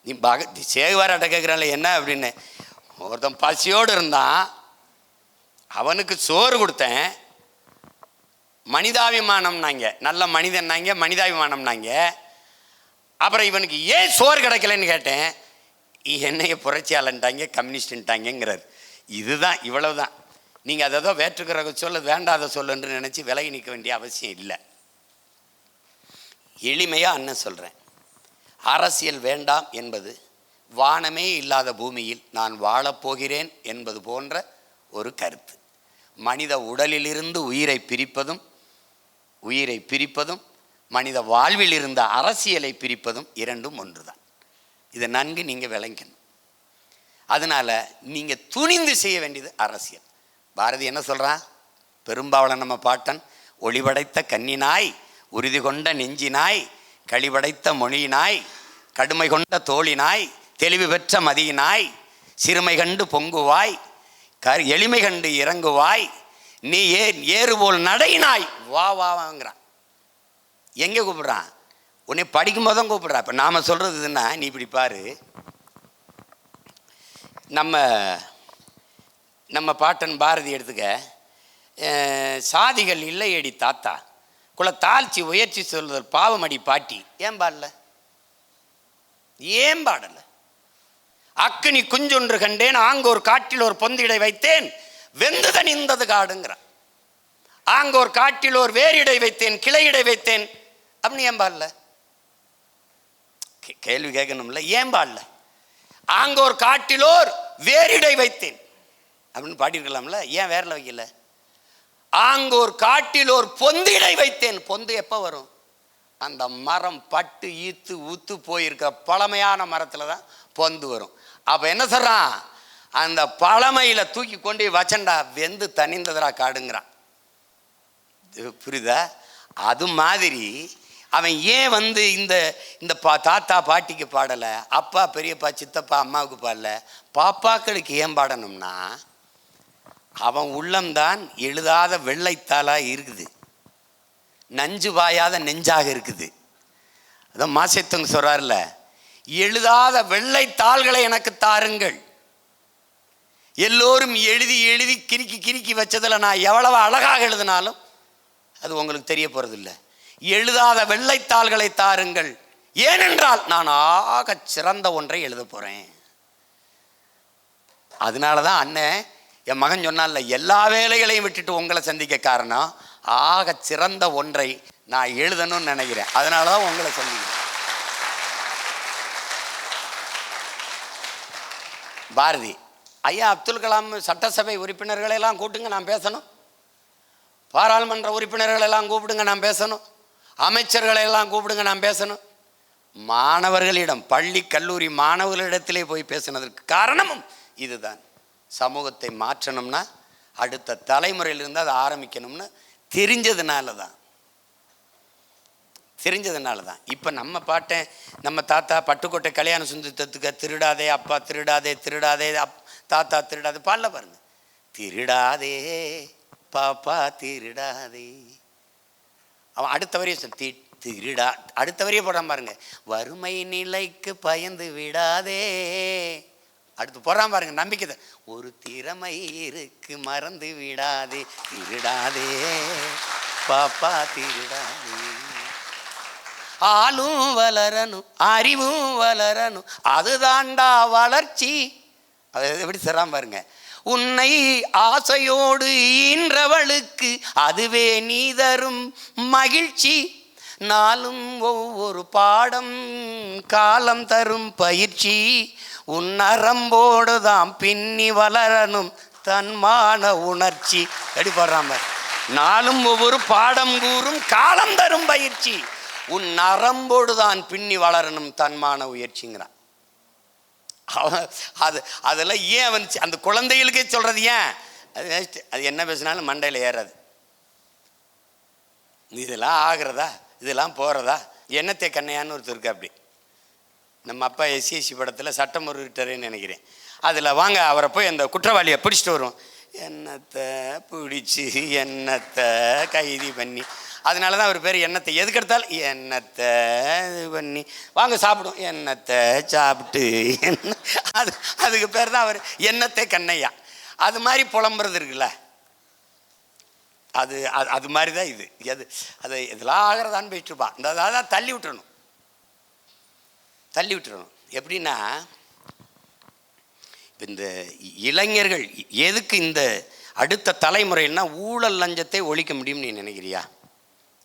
நீ சேகுவாராட்ட கேட்குறான்ல என்ன அப்படின்னு, ஒருத்தன் பசியோடு இருந்தான், அவனுக்கு சோறு கொடுத்தேன், மனிதாபிமானம்னாங்க, நல்ல மனிதன்னாங்க, மனிதாபிமானம்னாங்க. அப்புறம் இவனுக்கு ஏன் சோறு கிடைக்கலன்னு கேட்டேன், என்னைய புரட்சியாளன்ட்டாங்க, கம்யூனிஸ்ட்ன்ட்டாங்கிறார். இதுதான், இவ்வளவுதான். நீங்கள் அதை வேற்றுக்கிற சொல்ல வேண்டாத சொல்லுன்னு நினச்சி விலகி நிற்க வேண்டிய அவசியம் இல்லை. எளிமையாக அண்ணன் சொல்கிறேன், அரசியல் வேண்டாம் என்பது வானமே இல்லாத பூமியில் நான் வாழப்போகிறேன் என்பது போன்ற ஒரு கருத்து. மனித உடலிலிருந்து உயிரை பிரிப்பதும் மனித வாழ்வில் இருந்த அரசியலை பிரிப்பதும் இரண்டும் ஒன்று தான். இதை நன்கு நீங்கள் விளங்கணும். அதனால் நீங்கள் துணிந்து செய்ய வேண்டியது அரசியல். பாரதி என்ன சொல்கிறான்? பெரும்பாவளன் நம்ம பாட்டன், ஒளிபடைத்த கண்ணினாய், உறுதி கொண்ட நெஞ்சினாய், களிபடைத்த மொழியினாய், கடுமை கொண்ட தோழினாய், தெளிவு பெற்ற மதியினாய், சிறுமை கண்டு பொங்குவாய், எளிமை கண்டு இறங்குவாய், நீ ஏறுபோல் நடையினாய் வா வாங்கிறான். எங்கே கூப்பிடுறான்? உன்னை படிக்கும் போதும் கூப்பிடுறான். இப்போ நாம் சொல்கிறது இதுன்னா, நீ இப்படி பாரு, நம்ம பாட்டன் பாரதி எடுத்துக்க, சாதிகள் இல்லையடி தாத்தா, குல தாழ்ச்சி உயர்ச்சி சொல்லுதல் பாவமடி பாட்டி, ஏன் பாடல? அக்கினி குஞ்சொன்று கண்டேன், ஆங்கோர் காட்டில் ஒரு பொந்திடை வைத்தேன், வெந்து தணிந்தது காடுங்கிறான். ஆங்கோர் காட்டில் ஒரு வேரிடை வைத்தேன், கிளையிடை வைத்தேன் அப்படின்னு ஏன் பாடல? கேள்வி கேட்கணும்ல, ஏன் பாடல? ஆங்கோர் காட்டிலோர் வேரிடை வைத்தேன் அப்படின்னு பாடியிருக்கலாம்ல, ஏன் வேரில் வைக்கல? ஆங்கோர் காட்டிலோர் பொந்திடை வைத்தேன். பொந்து எப்போ வரும்? அந்த மரம் பட்டு ஈத்து ஊத்து போயிருக்க பழமையான மரத்தில் தான் பொந்து வரும். அப்போ என்ன சொல்கிறான்? அந்த பழமையில் தூக்கி கொண்டு வச்சண்டா, வெந்து தனிந்ததரா காடுங்கிறான். புரியுதா? அது மாதிரி அவன் ஏன் இந்த தாத்தா பாட்டிக்கு பாடலை, அப்பா பெரியப்பா சித்தப்பா அம்மாவுக்கு பாடல, பாப்பாக்களுக்கு ஏன் பாடணும்னா, அவன் உள்ளம்தான் எழுதாத வெள்ளைத்தாளாக இருக்குது, நஞ்சு பாயாத நெஞ்சாக இருக்குது. அதான் மாசேத்தங்க சொல்றாருல, எழுதாத வெள்ளைத்தாள்களை எனக்கு தாருங்கள். எல்லோரும் எழுதி எழுதி கிறுக்கி வச்சதில் நான் எவ்வளவு அழகாக எழுதினாலும் அது உங்களுக்கு தெரிய போறதில்லை. எழுதாத வெள்ளைத்தாள்களை தாருங்கள், ஏனென்றால் நான் ஆக சிறந்த ஒன்றை எழுத போறேன். அதனால தான் அண்ணன் என் மகன் சொன்னால, எல்லா வேலைகளையும் விட்டுட்டு உங்களை சந்திக்க காரணம், ஆக சிறந்த ஒன்றை நான் எழுதணும்னு நினைக்கிறேன். அதனால தான் உங்களை சந்திக்கிறேன். பாரதி ஐயா அப்துல் கலாம் சட்டசபை உறுப்பினர்களெல்லாம் கூட்டுங்க நான் பேசணும், பாராளுமன்ற உறுப்பினர்களெல்லாம் கூப்பிடுங்க நான் பேசணும், அமைச்சர்களெல்லாம் கூப்பிடுங்க நான் பேசணும். மாணவர்களிடம், பள்ளி கல்லூரி மாணவர்களிடத்திலே போய் பேசினதற்கு காரணமும் இதுதான். சமூகத்தை மாற்றணும்னா அடுத்த தலைமுறையிலிருந்து அதை ஆரம்பிக்கணும்னு தெரிஞ்சதுனால தான். தெரிஞ்சதுனால தான். இப்போ நம்ம பாட்டேன், நம்ம தாத்தா பட்டுக்கோட்டை கல்யாண சுந்தரத்துக்கு திருடாதே அப்பா திருடாதே திருடாதே தாத்தா திருடாதே பாடல பாருங்க. திருடாதே பாப்பா திருடாதே. அவன் அடுத்த வரைய திருடா அடுத்த வரைய போடாம பாருங்க. வறுமை நிலைக்கு பயந்து விடாதே. அடுத்து போறாம பாருங்க, நம்பிக்கை தான். ஒரு திறமை இருக்கு மறந்து விடாதே, திருடாதே பாப்பா திருடாதே. ஆளும் வளரணும் அறிவும் வளரணும், அதுதாண்டா வளர்ச்சி. அது எப்படி சொல்றாம பாருங்க. உன்னை ஆசையோடு ஈன்றவளுக்கு அதுவே நீ தரும் மகிழ்ச்சி. நாளும் ஒவ்வொரு பாடம் காலம் தரும் பயிற்சி. உன் நரம்போடுதான் பின்னி வளரணும் தன்மான உணர்ச்சி. எப்படி போடுறாம. நாளும் ஒவ்வொரு பாடம் கூறும் காலம் தரும் பயிற்சி. உன் நரம்போடுதான் பின்னி வளரணும் தன்மான உயர்ச்சிங்கிறான். அது அதெல்லாம் ஏன் வந்துச்சு அந்த குழந்தைகளுக்கே சொல்றது ஏன்? அது வேஸ்ட். அது என்ன பேசினாலும் மண்டையில் ஏறாது. இதெல்லாம் ஆகிறதா, இதெல்லாம் போகிறதா? என்னத்தை கண்ணையான்னு ஒருத்தர் இருக்கு. அப்படி நம்ம அப்பா எஸ்சி படத்தில் சட்டம் ஒருத்தரேன்னு நினைக்கிறேன். அதில் வாங்க அவரை போய் அந்த குற்றவாளியை பிடிச்சிட்டு வரும். என்னத்தை பிடிச்சி என்னத்தை கைதி பண்ணி, அதனால தான் அவர் பேர் எண்ணத்தை. எதுக்கு எடுத்தாலும் எண்ணத்தை இது பண்ணி வாங்க சாப்பிடும், எண்ணத்தை சாப்பிட்டு என்ன, அதுக்கு பேர் தான் அவர் எண்ணத்தை கண்ணையா. அது மாதிரி புலம்புறது இருக்குல்ல, அது அது மாதிரி தான் இது. அது இதெல்லாம் ஆகிறதான்னு போயிட்டு இருப்பான். அதான் தள்ளி விட்டுறணும். எப்படின்னா, இப்போ இந்த இளைஞர்கள் எதுக்கு இந்த அடுத்த தலைமுறைன்னா ஊழல் லஞ்சத்தை ஒழிக்க முடியும்னு நீ நினைக்கிறியா?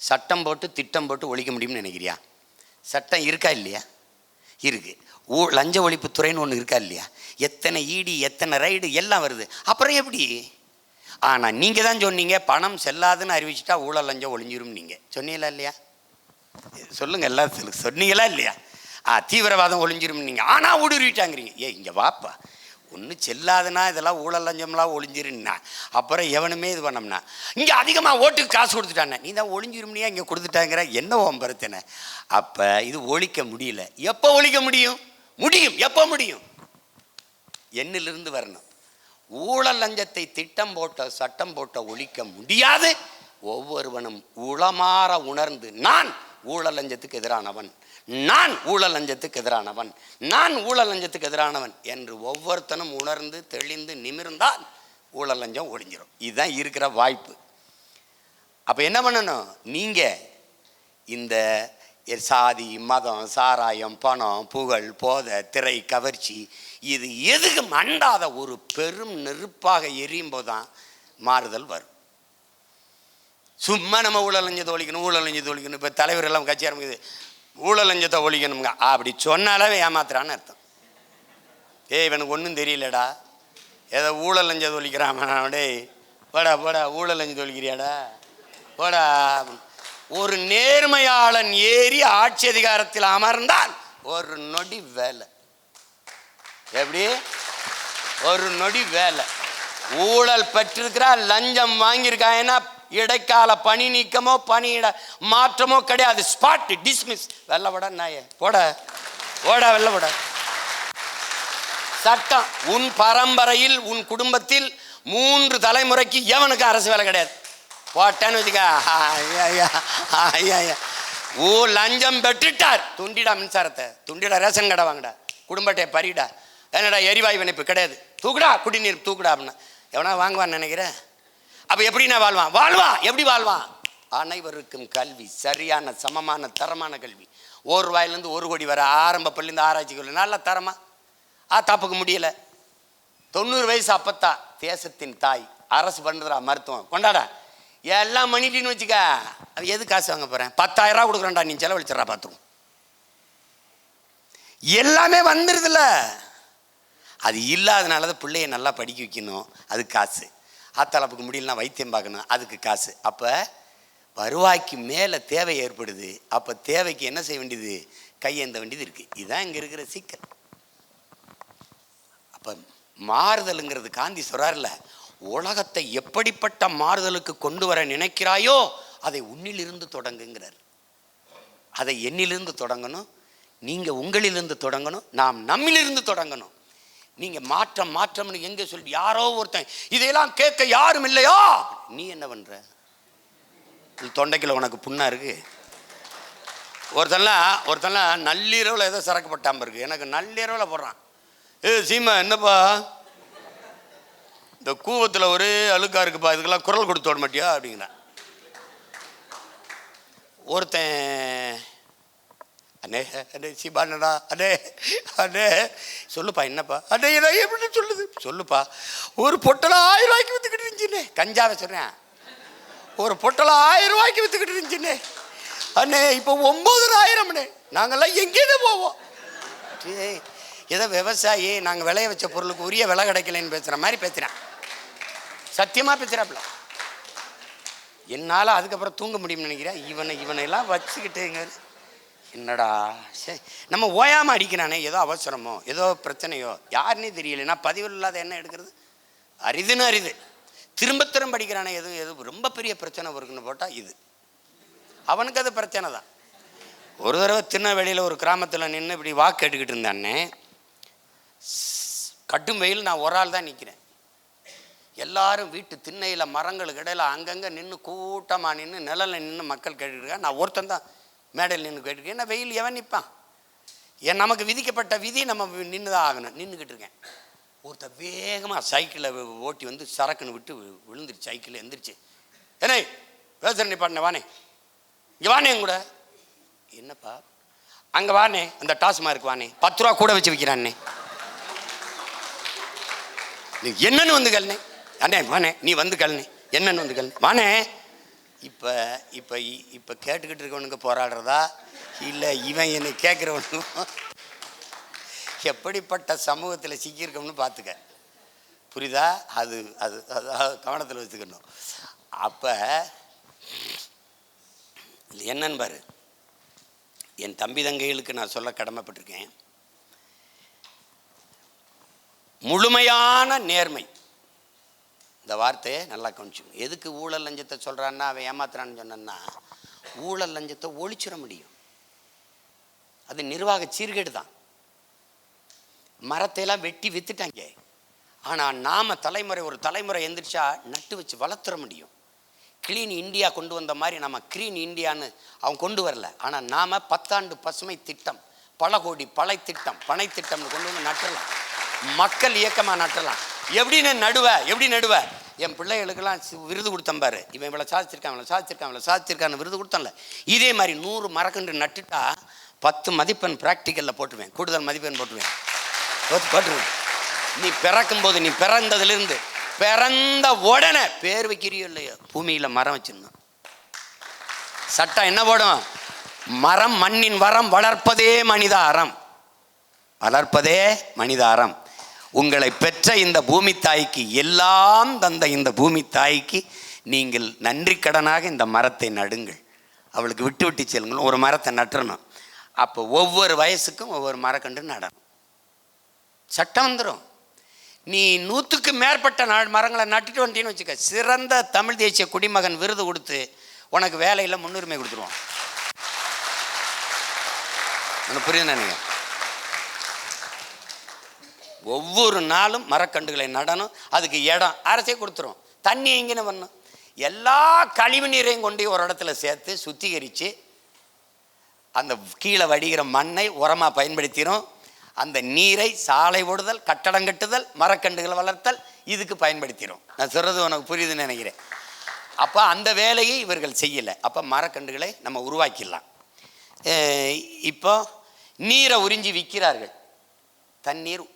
சட்டம் போட்டு திட்டம் போட்டு ஒழிக்க முடியும்னு நினைக்கிறியா? சட்டம் இருக்கா இல்லையா? இருக்கு. லஞ்ச ஒழிப்புத்துறைன்னு ஒன்று இருக்கா இல்லையா? எத்தனை ஈடி எத்தனை ரைடு எல்லாம் வருது. அப்புறம் எப்படி? ஆனால் நீங்கள் தான் சொன்னீங்க பணம் செல்லாதுன்னு அறிவிச்சிட்டா ஊழல் லஞ்சம் ஒழிஞ்சிரும். நீங்கள் சொன்னீங்களா இல்லையா? சொல்லுங்கள், எல்லாம் சொன்னீங்களா இல்லையா? தீவிரவாதம் ஒழிஞ்சிரும் நீங்கள். ஆனால் ஊடுருவிட்டாங்கிறீங்க. இங்கே வாப்பா, ஒன்று செல்லாதுன்னா இதெல்லாம் ஊழல் லஞ்சம்லாம் ஒழிஞ்சிருன்னா அப்புறம் எவனுமே இது பண்ணோம்னா இங்கே அதிகமாக ஓட்டுக்கு காசு கொடுத்துட்டானே, நீ தான் ஒழிஞ்சிரும்னியா இங்கே கொடுத்துட்டாங்கிற என்ன பிரச்சனை? அப்போ இது ஒழிக்க முடியல. எப்போ ஒழிக்க முடியும்? எப்போ முடியும்? எண்ணிலிருந்து வரணும். ஊழல் லஞ்சத்தை திட்டம் போட்ட சட்டம் போட்ட ஒழிக்க முடியாது. ஒவ்வொருவனும் உளமாற உணர்ந்து நான் ஊழல் லஞ்சத்துக்கு எதிரானவன், நான் ஊழல் லஞ்சத்துக்கு எதிரானவன், நான் ஊழல் லஞ்சத்துக்கு எதிரானவன் என்று ஒவ்வொருத்தனும் உணர்ந்து தெளிந்து நிமிர்ந்தால் ஊழல் லஞ்சம் ஒழிஞ்சிடும். இதுதான் இருக்கிற வாய்ப்பு. அப்போ என்ன பண்ணணும்? நீங்கள் இந்த சாதி மதம் சாராயம் பணம் புகழ் போதை திரை கவர்ச்சி இது எதுக்கு மண்டாத ஒரு பெரும் நெருப்பாக எரியும் போது தான் மாறுதல் வரும். சும்மா நம்ம ஊழல் லஞ்சத்தை ஒழிக்கணும். இப்போ தலைவர் எல்லாம் கட்சி ஆரம்பிக்குது, ஊழல் லஞ்சத்தை ஒழிக்கணுங்க அப்படி சொன்னாலே ஏமாத்துறான்னு அர்த்தம். இவனுக்கு ஒன்றும் தெரியலடா, ஏதோ ஊழல் லஞ்சத்தை ஒழிக்கிறான். டே போடா ஊழல் லஞ்சத்தை ஒழிக்கிறியாடா போடா. ஒரு நேர்மையாளன் ஏறி ஆட்சி அதிகாரத்தில் அமர்ந்தால் ஒரு நொடி வேலை. எப்படி? ஒரு நொடி வேலை. ஊழல் பெற்றிருக்கிறா, லஞ்சம் வாங்கியிருக்காங்கன்னா இடைக்கால பணி நீக்கமோ பணியிட மாற்றமோ கிடையாது. Spot dismiss. வெள்ளப்பட நாய போட வெள்ளப்பட. சட்டம் உன் பரம்பரையில் உன் குடும்பத்தில் 3 தலைமுறைக்கு எவனுக்கு அரசு வேலை கிடையாது. போட்டேன்னு வச்சுக்க, லஞ்சம் பெற்றுட்டார், துண்டிடா மின்சாரத்தை, துண்டிடா ரேஷன் கடை வாங்கடா, குடும்பத்தை பறிடா, என்னடா எரிவாயு இணைப்பு கிடையாது, தூக்குடா குடிநீர் தூக்குடா அப்படின்னா எவனா வாங்குவான்னு நினைக்கிறேன். அப்போ எப்படின்னா வாழ்வான்? எப்படி வாழ்வான்? அனைவருக்கும் கல்வி, சரியான சமமான தரமான கல்வி. 1 ரூபாயிலேருந்து 1 கோடி வர ஆரம்ப பள்ளிருந்து ஆராய்ச்சி கல்வி நல்ல தரமா. தப்புக்கு முடியலை. 90 வயசு அப்பத்தா தேசத்தின் தாய் அரசு பண்ணுறா மருத்துவம் கொண்டாடா எல்லாம் பண்ணிட்டின்னு வச்சுக்க. அது எது காசு வாங்க போகிறேன்? 10,000 ரூபா கொடுக்குறேன்டா, நீ செலவழிச்சிடறா பார்த்துருவோம். எல்லாமே வந்துடுதுல்ல. அது இல்லாதனால தான் பிள்ளைய நல்லா படிக்க வைக்கணும், அது காசு. ஆத்தாளப்புக்கு முடியலனா வைத்தியம் பார்க்கணும், அதுக்கு காசு. அப்போ வருவாய்க்கு மேலே தேவை ஏற்படுது. அப்போ தேவைக்கு என்ன செய்ய வேண்டியது? கையேந்த வேண்டியது இருக்குது. இதுதான் இங்கே இருக்கிற சிக்கல். அப்போ மாறுதலுங்கிறது காந்தி சொல்கிறார்ல, உலகத்தை எப்படிப்பட்ட மாறுதலுக்கு கொண்டு வர நினைக்கிறாயோ அதை உன்னிலிருந்து தொடங்குங்கிறார். அதை என்னிலிருந்து தொடங்கணும், நீங்கள் உங்களிலிருந்து தொடங்கணும், நாம் நம்மிலிருந்து தொடங்கணும். நீங்கள் மாற்றம் மாற்றம்னு எங்கே சொல்லி யாரோ ஒருத்தன் இதையெல்லாம் கேட்க யாரும் இல்லையா, நீ என்ன பண்ணுற? தொண்டைக்குள்ள உனக்கு புண்ணா இருக்கு. ஒருத்தன்லாம் நள்ளிரவில் ஏதோ சரக்குப்பட்டாமல் இருக்கு, எனக்கு நள்ளிரவில் போடுறான். சீமா என்னப்பா இந்த கூவத்தில் ஒரே அழுக்கா இருக்குப்பா, இதுக்கெல்லாம் குரல் கொடுத்து விட மாட்டியா அப்படிங்கிறான். ஒருத்தன் அண்ணே அண்ணே சீபானடா அண்ணே அண்ணே சொல்லுப்பா என்னப்பா அண்ணே இதை எப்படி சொல்லுது சொல்லுப்பா, ஒரு பொட்டலை 1000 ரூபாய்க்கு விற்றுக்கிட்டு இருந்துச்சுண்ணே, கஞ்சாவை சொல்கிறேன், ஒரு பொட்டலை 1000 ரூபாய்க்கு விற்றுக்கிட்டு இருந்துச்சுண்ணே அண்ணே, இப்போ 9000 நாங்கள்லாம் எங்கேயே போவோம். ஏதோ விவசாயி நாங்கள் விளைய வச்ச பொருளுக்கு உரிய விலை கிடைக்கலன்னு பேசுகிற மாதிரி பேசுகிறேன், சத்தியமாக பேசுகிறாப்புல. என்னால் அதுக்கப்புறம் தூங்க முடியும்னு நினைக்கிறேன். இவனையெல்லாம் வச்சுக்கிட்டுங்க என்னடா சரி, நம்ம ஓயாமல் அடிக்கிறானே, ஏதோ அவசரமோ ஏதோ பிரச்சனையோ யாருன்னே தெரியலைன்னா பதிவில் இல்லாத என்ன எடுக்கிறது அரிதுன்னு அரிது. திரும்ப திரும்ப அடிக்கிறானே, எது ரொம்ப பெரிய பிரச்சனை இருக்குன்னு போட்டால் இது அவனுக்கு அது பிரச்சனை தான். ஒரு தடவை திருநெல்வேலியில் ஒரு கிராமத்தில் நின்று இப்படி வாக்கு எடுக்கிட்டு இருந்தானே, கட்டும் வெயில், நான் ஒரு ஆள் தான் நிற்கிறேன். எல்லாரும் வீட்டு திண்ணையில் மரங்களுக்கு இடையில அங்கங்கே நின்று கூட்டமாக நின்று நிழலில் நின்று மக்கள் கேட்டுருக்கேன். நான் ஒருத்தன் தான் மேடையில் நின்று கேட்டுருக்கேன். ஏன்னா வெயில் எவன் நிற்பான், நமக்கு விதிக்கப்பட்ட விதி நம்ம நின்று தான் ஆகணும். நின்றுக்கிட்டு இருக்கேன். ஒருத்தர் வேகமாக சைக்கிளை ஓட்டி வந்து சரக்குன்னு விட்டு விழுந்துருச்சு, சைக்கிள் எந்திரிச்சு. ஏனே பேசுகிற நிப்பாட்டின வானே, இங்கே வானே கூட. என்னப்பா அங்கே வானே, அந்த டாஸ்மார்க் வானே, 10 ரூபா கூட வச்சு விற்கிறானே, நீ என்னன்னு வந்து கல்னே அண்ணே வானே, நீ வந்து கல்னே என்னன்னு வந்து கல்னே வானே. இப்போ இப்போ இப்போ கேட்டுக்கிட்டு இருக்கவனுக்கு போராடுறதா இல்லை இவன் என்னை கேட்குறவனுக்கும் எப்படிப்பட்ட சமூகத்தில் சிக்கியிருக்கோம்னு பார்த்துக்க, புரியுதா? அது அது அது கவனத்தில் வச்சுக்கணும். அப்போ என்னன்னு பாரு, என் தம்பி தங்கைகளுக்கு நான் சொல்ல கடமைப்பட்டிருக்கேன். முழுமையான நேர்மை, இந்த வார்த்தையை நல்லா கவனிச்சுக்கணும். எதுக்கு ஊழல் லஞ்சத்தை சொல்கிறான்னா, அவன் ஏமாத்துறான்னு சொன்னான்னா, ஊழல் லஞ்சத்தை ஒழிச்சிட முடியும். அது நிர்வாக சீர்கேடு தான். மரத்தையெல்லாம் வெட்டி வித்துட்டாங்க. ஆனால் நாம் ஒரு தலைமுறை எந்திரிச்சா நட்டு வச்சு வளர்த்துற முடியும். கிளீன் இந்தியா கொண்டு வந்த மாதிரி நம்ம க்ரீன் இந்தியான்னு அவன் கொண்டு வரல. ஆனால் நாம் 10 ஆண்டு பசுமை திட்டம், பல கோடி பனை திட்டம்னு கொண்டு வந்து நட்டலாம். மக்கள் இயக்கமாக நட்டலாம். எப்படி நடுவ என் பிள்ளைகளுக்கெல்லாம் விருது கொடுத்தம்பாரு, இவன் இவ்வளோ சாதிச்சிருக்கான்னு விருது கொடுத்தல. இதே மாதிரி 100 மரக்கன்று நட்டுட்டா 10 மதிப்பெண் ப்ராக்டிக்கலில் போட்டுருவேன், கூடுதல் மதிப்பெண் போட்டுருவேன். நீ பிறக்கும்போது, நீ பிறந்ததுலேருந்து பிறந்த உடனே பேர் வைக்கிறியோ இல்லையோ, பூமியில் மரம் வச்சிருந்தோம். சட்டம் என்ன போடும்? மரம் மண்ணின் வரம், வளர்ப்பதே மனித அறம். உங்களை பெற்ற இந்த பூமி தாய்க்கு, எல்லாம் தந்த இந்த பூமி தாய்க்கு நீங்கள் நன்றி கடனாக இந்த மரத்தை நடுங்கள். அவளுக்கு விட்டு செல்லுங்கள். ஒரு மரத்தை நட்டுறணும். அப்போ ஒவ்வொரு வயசுக்கும் ஒவ்வொரு மரக்கன்று நடணும். சட்டம் வந்துடும். நீ 100க்கு மேற்பட்ட மரங்களை நட்டுட்டு வந்துட்டீன்னு வச்சுக்க, சிறந்த தமிழ் தேசிய குடிமகன் விருது கொடுத்து உனக்கு வேலையில் முன்னுரிமை கொடுத்துருவான். உனக்கு புரியுது நினைக்கிறேன். ஒவ்வொரு நாளும் மரக்கன்றுகளை நடணும். அதுக்கு இடம் அரசே கொடுத்துரும். தண்ணி எங்கேன்னு வரணும்? எல்லா கழிவு நீரையும் கொண்டு ஒரு இடத்துல சேர்த்து சுத்திகரித்து அந்த கீழே வடிகிற மண்ணை உரமாக பயன்படுத்திடும். அந்த நீரை சாலை ஓடுதல், கட்டடம் கட்டுதல், மரக்கன்றுகளை வளர்த்தல், இதுக்கு பயன்படுத்திடும். நான் சொல்கிறது உனக்கு புரியுதுன்னு நினைக்கிறேன். அப்போ அந்த வேலையை இவர்கள் செய்யலை. அப்போ மரக்கன்றுகளை நம்ம உருவாக்கிடலாம். இப்போ நீரை உறிஞ்சி விற்கிறார்கள். தண்ணீர்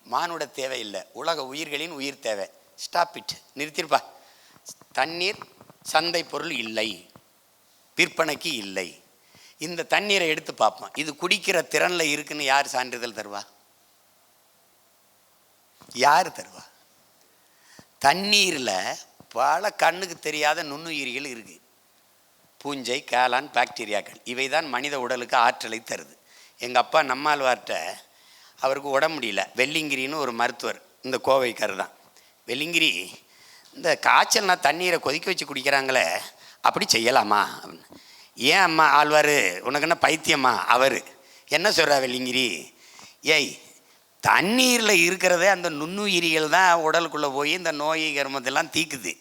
மானுட தேவை இல்லை, உலக உயிர்களின் உயிர் தேவை. ஸ்டாப் இட், நிறுத்திருப்பா. தண்ணீர் சந்தை பொருள் இல்லை, விற்பனைக்கு இல்லை. இந்த தண்ணீரை எடுத்து பார்ப்போம், இது குடிக்கிற திறனில் இருக்குன்னு யார் சான்றிதழ் தருவா? யார் தருவா? தண்ணீரில் பல கண்ணுக்கு தெரியாத நுண்ணுயிரிகள் இருக்குது. பூஞ்சை, காளான், பாக்டீரியாக்கள், இவை தான் மனித உடலுக்கு ஆற்றலை தருது. எங்கள் அப்பா நம்மாழ்வார்கிட்ட, அவருக்கு உடம்பு முடியல, வெள்ளிங்கிரின்னு ஒரு மருத்துவர், இந்த கோவைக்காரர் தான். வெள்ளிங்கிரி, இந்த காய்ச்சல்னா தண்ணீரை கொதிக்க வச்சு குடிக்கிறாங்களே, அப்படி செய்யலாமா? ஏன் அம்மா ஆழ்வார் உனக்கு என்ன பைத்தியம்மா? அவர் என்ன சொல்கிறா வெள்ளிங்கிரி, ஏய் தண்ணீரில் இருக்கிறதே அந்த நுண்ணுயிரிகள் தான் உடலுக்குள்ளே போய் இந்த நோய் கர்மத்தெல்லாம் தீக்குது.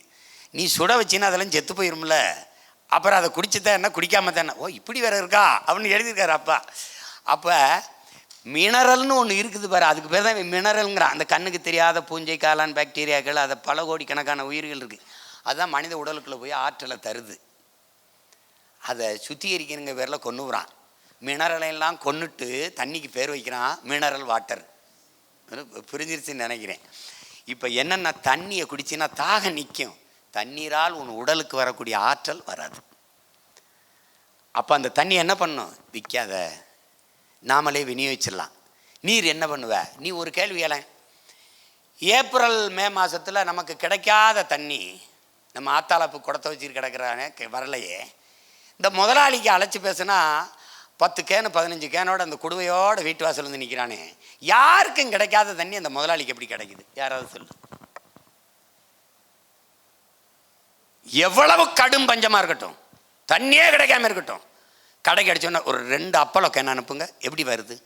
நீ சுட வச்சின்னா அதெல்லாம் செத்து போயிரும்ல, அப்புறம் அதை குடிச்சுதான் என்ன குடிக்காம தானே? ஓ இப்படி வேற இருக்கா அப்படின்னு எழுதியிருக்காரு அப்பா. அப்போ மினரல்னு ஒன்று இருக்குது பாரு, அதுக்கு பேர் தான் மினரல்ங்கிறான். அந்த கண்ணுக்கு தெரியாத பூஞ்சை, காளான், பாக்டீரியாக்கள், அதை பல கோடிக்கணக்கான உயிர்கள் இருக்குது. அதுதான் மனித உடலுக்குள்ளே போய் ஆற்றலை தருது. அதை சுத்திகரிக்கணுங்க பேரில் கொன்னுறான். மினரலையெல்லாம் கொன்னுட்டு தண்ணிக்கு பேர் வைக்கிறான் மினரல் வாட்டர். புரிஞ்சிருச்சுன்னு நினைக்கிறேன். இப்போ என்னென்ன தண்ணியை குடிச்சின்னா தாகம் நிற்கும், தண்ணீரால் உன் உடலுக்கு வரக்கூடிய ஆற்றல் வராது. அப்போ அந்த தண்ணி என்ன பண்ணும்? விற்காத, நாமளே விநியோகிச்சிடலாம். நீர் என்ன பண்ணுவ? நீ ஒரு கேள்வி கேள. ஏப்ரல் மே மாதத்தில் நமக்கு கிடைக்காத தண்ணி, நம்ம ஆத்தாளப்பு குடத்தை வச்சுட்டு கிடக்கிறானே வரலையே, இந்த முதலாளிக்கு அழைச்சி பேசுனா 10 கேனு 15 கேனோட அந்த குடுவையோட வீட்டு வாசல் வந்து நிற்கிறானே, யாருக்கும் கிடைக்காத தண்ணி அந்த முதலாளிக்கு எப்படி கிடைக்குது? யாராவது சொல்லு. எவ்வளவு கடும் பஞ்சமாக இருக்கட்டும், தண்ணியே கிடைக்காம இருக்கட்டும், கடை கிடைச்சோன்னா ஒரு 2 அப்பளம் கேன் அனுப்புங்க, எப்படி வருது?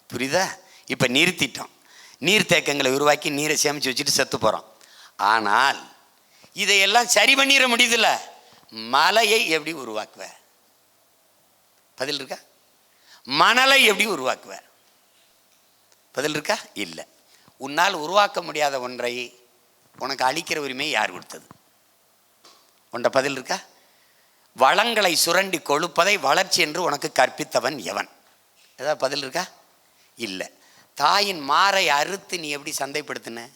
புரியுதா? இப்போ நிறுத்திட்டோம். நீர்த்தேக்கங்களை உருவாக்கி நீரை சேமித்து வச்சுட்டு செத்து போகிறோம். ஆனால் இதையெல்லாம் சரி பண்ணிட முடியுதுல்ல. மலையை எப்படி உருவாக்குவ? பதில் இருக்கா? மணலை எப்படி உருவாக்குவ? பதில் இருக்கா? இல்லை. உன்னால் உருவாக்க முடியாத ஒன்றை உனக்கு அளிக்கிற உரிமை யார் கொடுத்தது? உன்ட பதில் இருக்கா? வளங்களை சுரண்டி கொழுப்பதை வளர்ச்சி என்று உனக்கு கற்பித்தவன் எவன்? ஏதாவது பதில் இருக்கா? இல்லை. தாயின் மாறை அறுத்து நீ எப்படி சந்தைப்படுத்தின?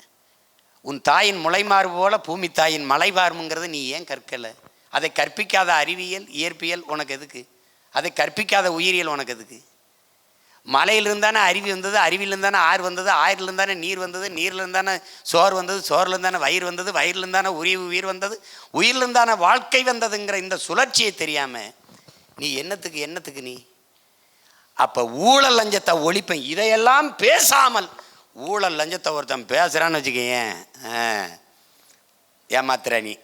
உன் தாயின் முளைமாறு போல பூமி தாயின் மலைவார்முங்கிறது நீ ஏன் கற்கலை? அதை கற்பிக்காத அறிவியல் இயற்பியல் உனக்கு எதுக்கு? அதை கற்பிக்காத உயிரியல் உனக்கு எதுக்கு? மலையிலிருந்தானே அருவி வந்தது, அருவியிலிருந்தானே ஆறு வந்தது, ஆறிலிருந்தானே நீர் வந்தது, நீர்லேருந்தானே சோறு வந்தது, சோறுலேருந்தானே வயிறு வந்தது, வயிறுலேருந்தானே உயிர் வந்தது, உயிர்லேருந்தானே வாழ்க்கை வந்ததுங்கிற இந்த சுழற்சியை தெரியாமல் நீ என்னத்துக்கு நீ? அப்போ ஊழல் லஞ்சத்தை ஒழிப்பேன் இதையெல்லாம் பேசாமல், ஊழல் லஞ்சத்தை ஒருத்தன் பேசுகிறான்னு வச்சுக்கேன், ஏமாத்துற நீ.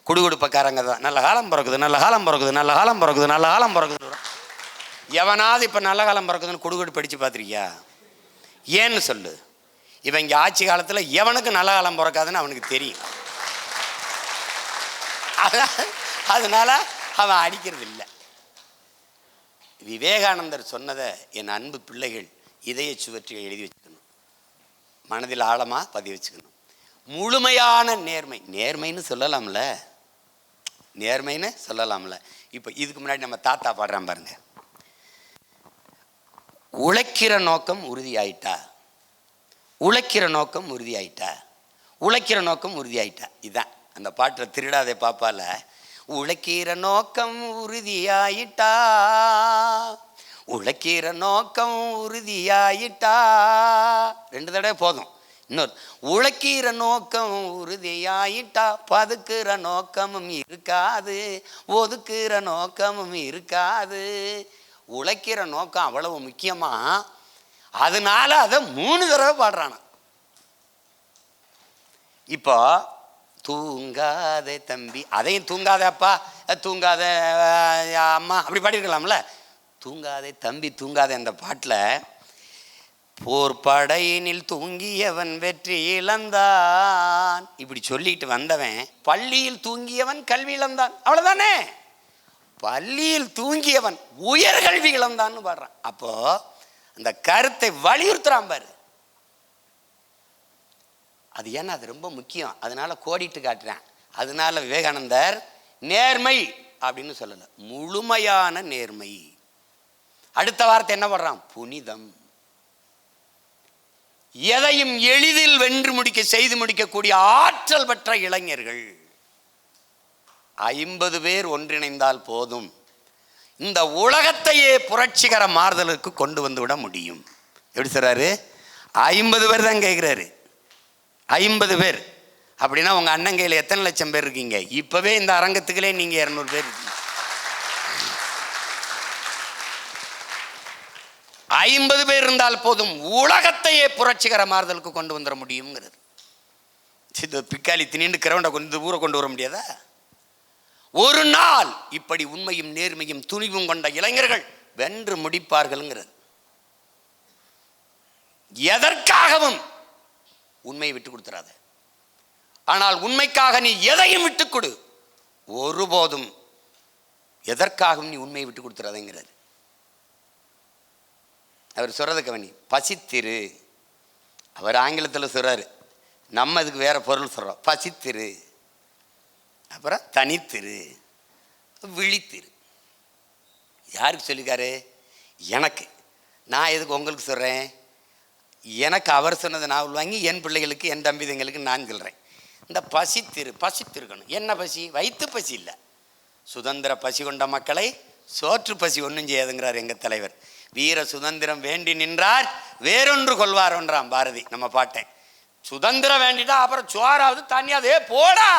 குடுகுடுப்பக்காரங்க தான் நல்ல காலம் பிறக்குது, நல்ல காலம் பிறக்குது, நல்ல காலம் பிறக்குது, நல்ல காலம் பிறக்குது. எவனாவது இப்போ நல்ல காலம் பிறக்குதுன்னு குடுகுடு படித்து பார்த்துருக்கியா? ஏன்னு சொல்லு. இவன் இங்கே ஆட்சி காலத்தில் எவனுக்கு நல்ல காலம் பிறக்காதுன்னு அவனுக்கு தெரியும். அதனால அவன் அடிக்கிறது இல்லை. விவேகானந்தர் சொன்னதை என் அன்பு பிள்ளைகள் இதய சுவற்றில் எழுதி வச்சுக்கணும், மனதில் ஆழமாக பதிவு வச்சுக்கணும். முழுமையான நேர்மை, நேர்மைன்னு சொல்லலாம்ல, நேர்மைன்னு சொல்லலாம்ல. இப்போ இதுக்கு முன்னாடி நம்ம தாத்தா பாடுறான் பாருங்க, உழைக்கிற நோக்கம் உறுதியாயிட்டா, உழைக்கிற நோக்கம் உறுதியாயிட்டா, உழைக்கிற நோக்கம் உறுதியாயிட்டா. இதுதான் அந்த பாட்டில் திருடாதே பாப்பால, உழைக்கிற நோக்கம் உறுதியாயிட்டா, உழைக்கிற நோக்கம் உறுதியாயிட்டா. 2 தடவை போதும். இன்னொரு, உழைக்கிற நோக்கம் உறுதியாயிட்டா, பதுக்குற நோக்கமும் இருக்காது, ஒதுக்குற நோக்கமும் இருக்காது. உழைக்கிற நோக்கம் அவ்வளவு முக்கியமா, அதனால அதை 3 தடவை பாடுறான. இப்போ தூங்காத தம்பி, அதையும் தூங்காத அப்பா, தூங்காத அம்மா அப்படி பாடிருக்கலாம்ல. தூங்காதே தம்பி தூங்காத அந்த பாட்டில், போர்படையினில் தூங்கியவன் வெற்றி இழந்தான் இப்படி சொல்லிட்டு வந்தவன், பள்ளியில் தூங்கியவன் கல்வி இழந்தான். அவ்வளோதானே, பள்ளியில் தூங்கியவன் உயர்கல்வி இழந்தான்னு பாடுறான். அப்போ அந்த கருத்தை வலியுறுத்துறான் பாரு. அது ஏன்னா அது ரொம்ப முக்கியம், அதனால கோடிட்டு காட்டுறேன். அதனால விவேகானந்தர் நேர்மை அப்படின்னு சொல்லலை, முழுமையான நேர்மை. அடுத்த வார்த்தை என்ன பண்றான்? புனிதம். எதையும் எளிதில் வென்று செய்து முடிக்கக்கூடிய ஆற்றல் பெற்ற இளைஞர்கள் 50 பேர் ஒன்றிணைந்தால் போதும், இந்த உலகத்தையே புரட்சிகர மாறுதலுக்கு கொண்டு வந்து விட முடியும். எப்படி சொல்றாரு? 50 பேர் தான் கேட்கிறாரு. 50 பேர் அப்படின்னா உங்க அண்ணன் கையில் எத்தனை லட்சம் பேர் இருக்கீங்க? இப்பவே இந்த அரங்கத்துக்குள்ளே நீங்க 200 பேர் இருக்கீங்க. 50 பேர் இருந்தால் போதும், உலகத்தையே புரட்சிகர மாறுதலுக்கு கொண்டு வந்துட முடியுங்கிறது. பிக்காலி திணிண்டு கிரவுண்டை கொண்டு ஊரை கொண்டு வர முடியாதா? ஒரு நாள் இப்படி உண்மையும் நேர்மையும் துணிவும் கொண்ட இளைஞர்கள் வென்று முடிப்பார்கள்ங்கிறது. எதற்காகவும் உண்மையை விட்டு கொடுத்துறாத. ஆனால் உண்மைக்காக நீ எதையும் விட்டுக் கொடு. ஒருபோதும் எதற்காகவும் நீ உண்மையை விட்டு கொடுத்துறாதேங்கிறார். அவர் சொல்றது கவனி. பசித்திரு. அவர் ஆங்கிலத்தில் சொல்றாரு, நம்ம அதுக்கு வேற பொருள் சொல்றோம். பசித்திரு, அப்புறம் தனித்திரு, விழித்திரு. யாருக்கு சொல்லிக்காரு? எனக்கு. நான் எதுக்கு உங்களுக்கு சொல்கிறேன்? எனக்கு அவர் சொன்னதை நான் உள்வாங்கி என் பிள்ளைகளுக்கு, என் தம்பிதங்களுக்கு நான் சொல்கிறேன். இந்த பசித்திரு, பசித்திருக்கணும். என்ன பசி? வயிற்று பசி இல்லை. சுதந்திர பசி கொண்ட மக்களை சோற்று பசி ஒன்றும் செய்யாதுங்கிறார் எங்கள் தலைவர். வீர சுதந்திரம் வேண்டி நின்றார் வேறொன்று கொள்வார் ஒன்றாம் பாரதி. நம்ம பாட்டேன். சுதந்திரம் வேண்டிட்டா அப்புறம் சோறாவது தண்ணியாவது போடா,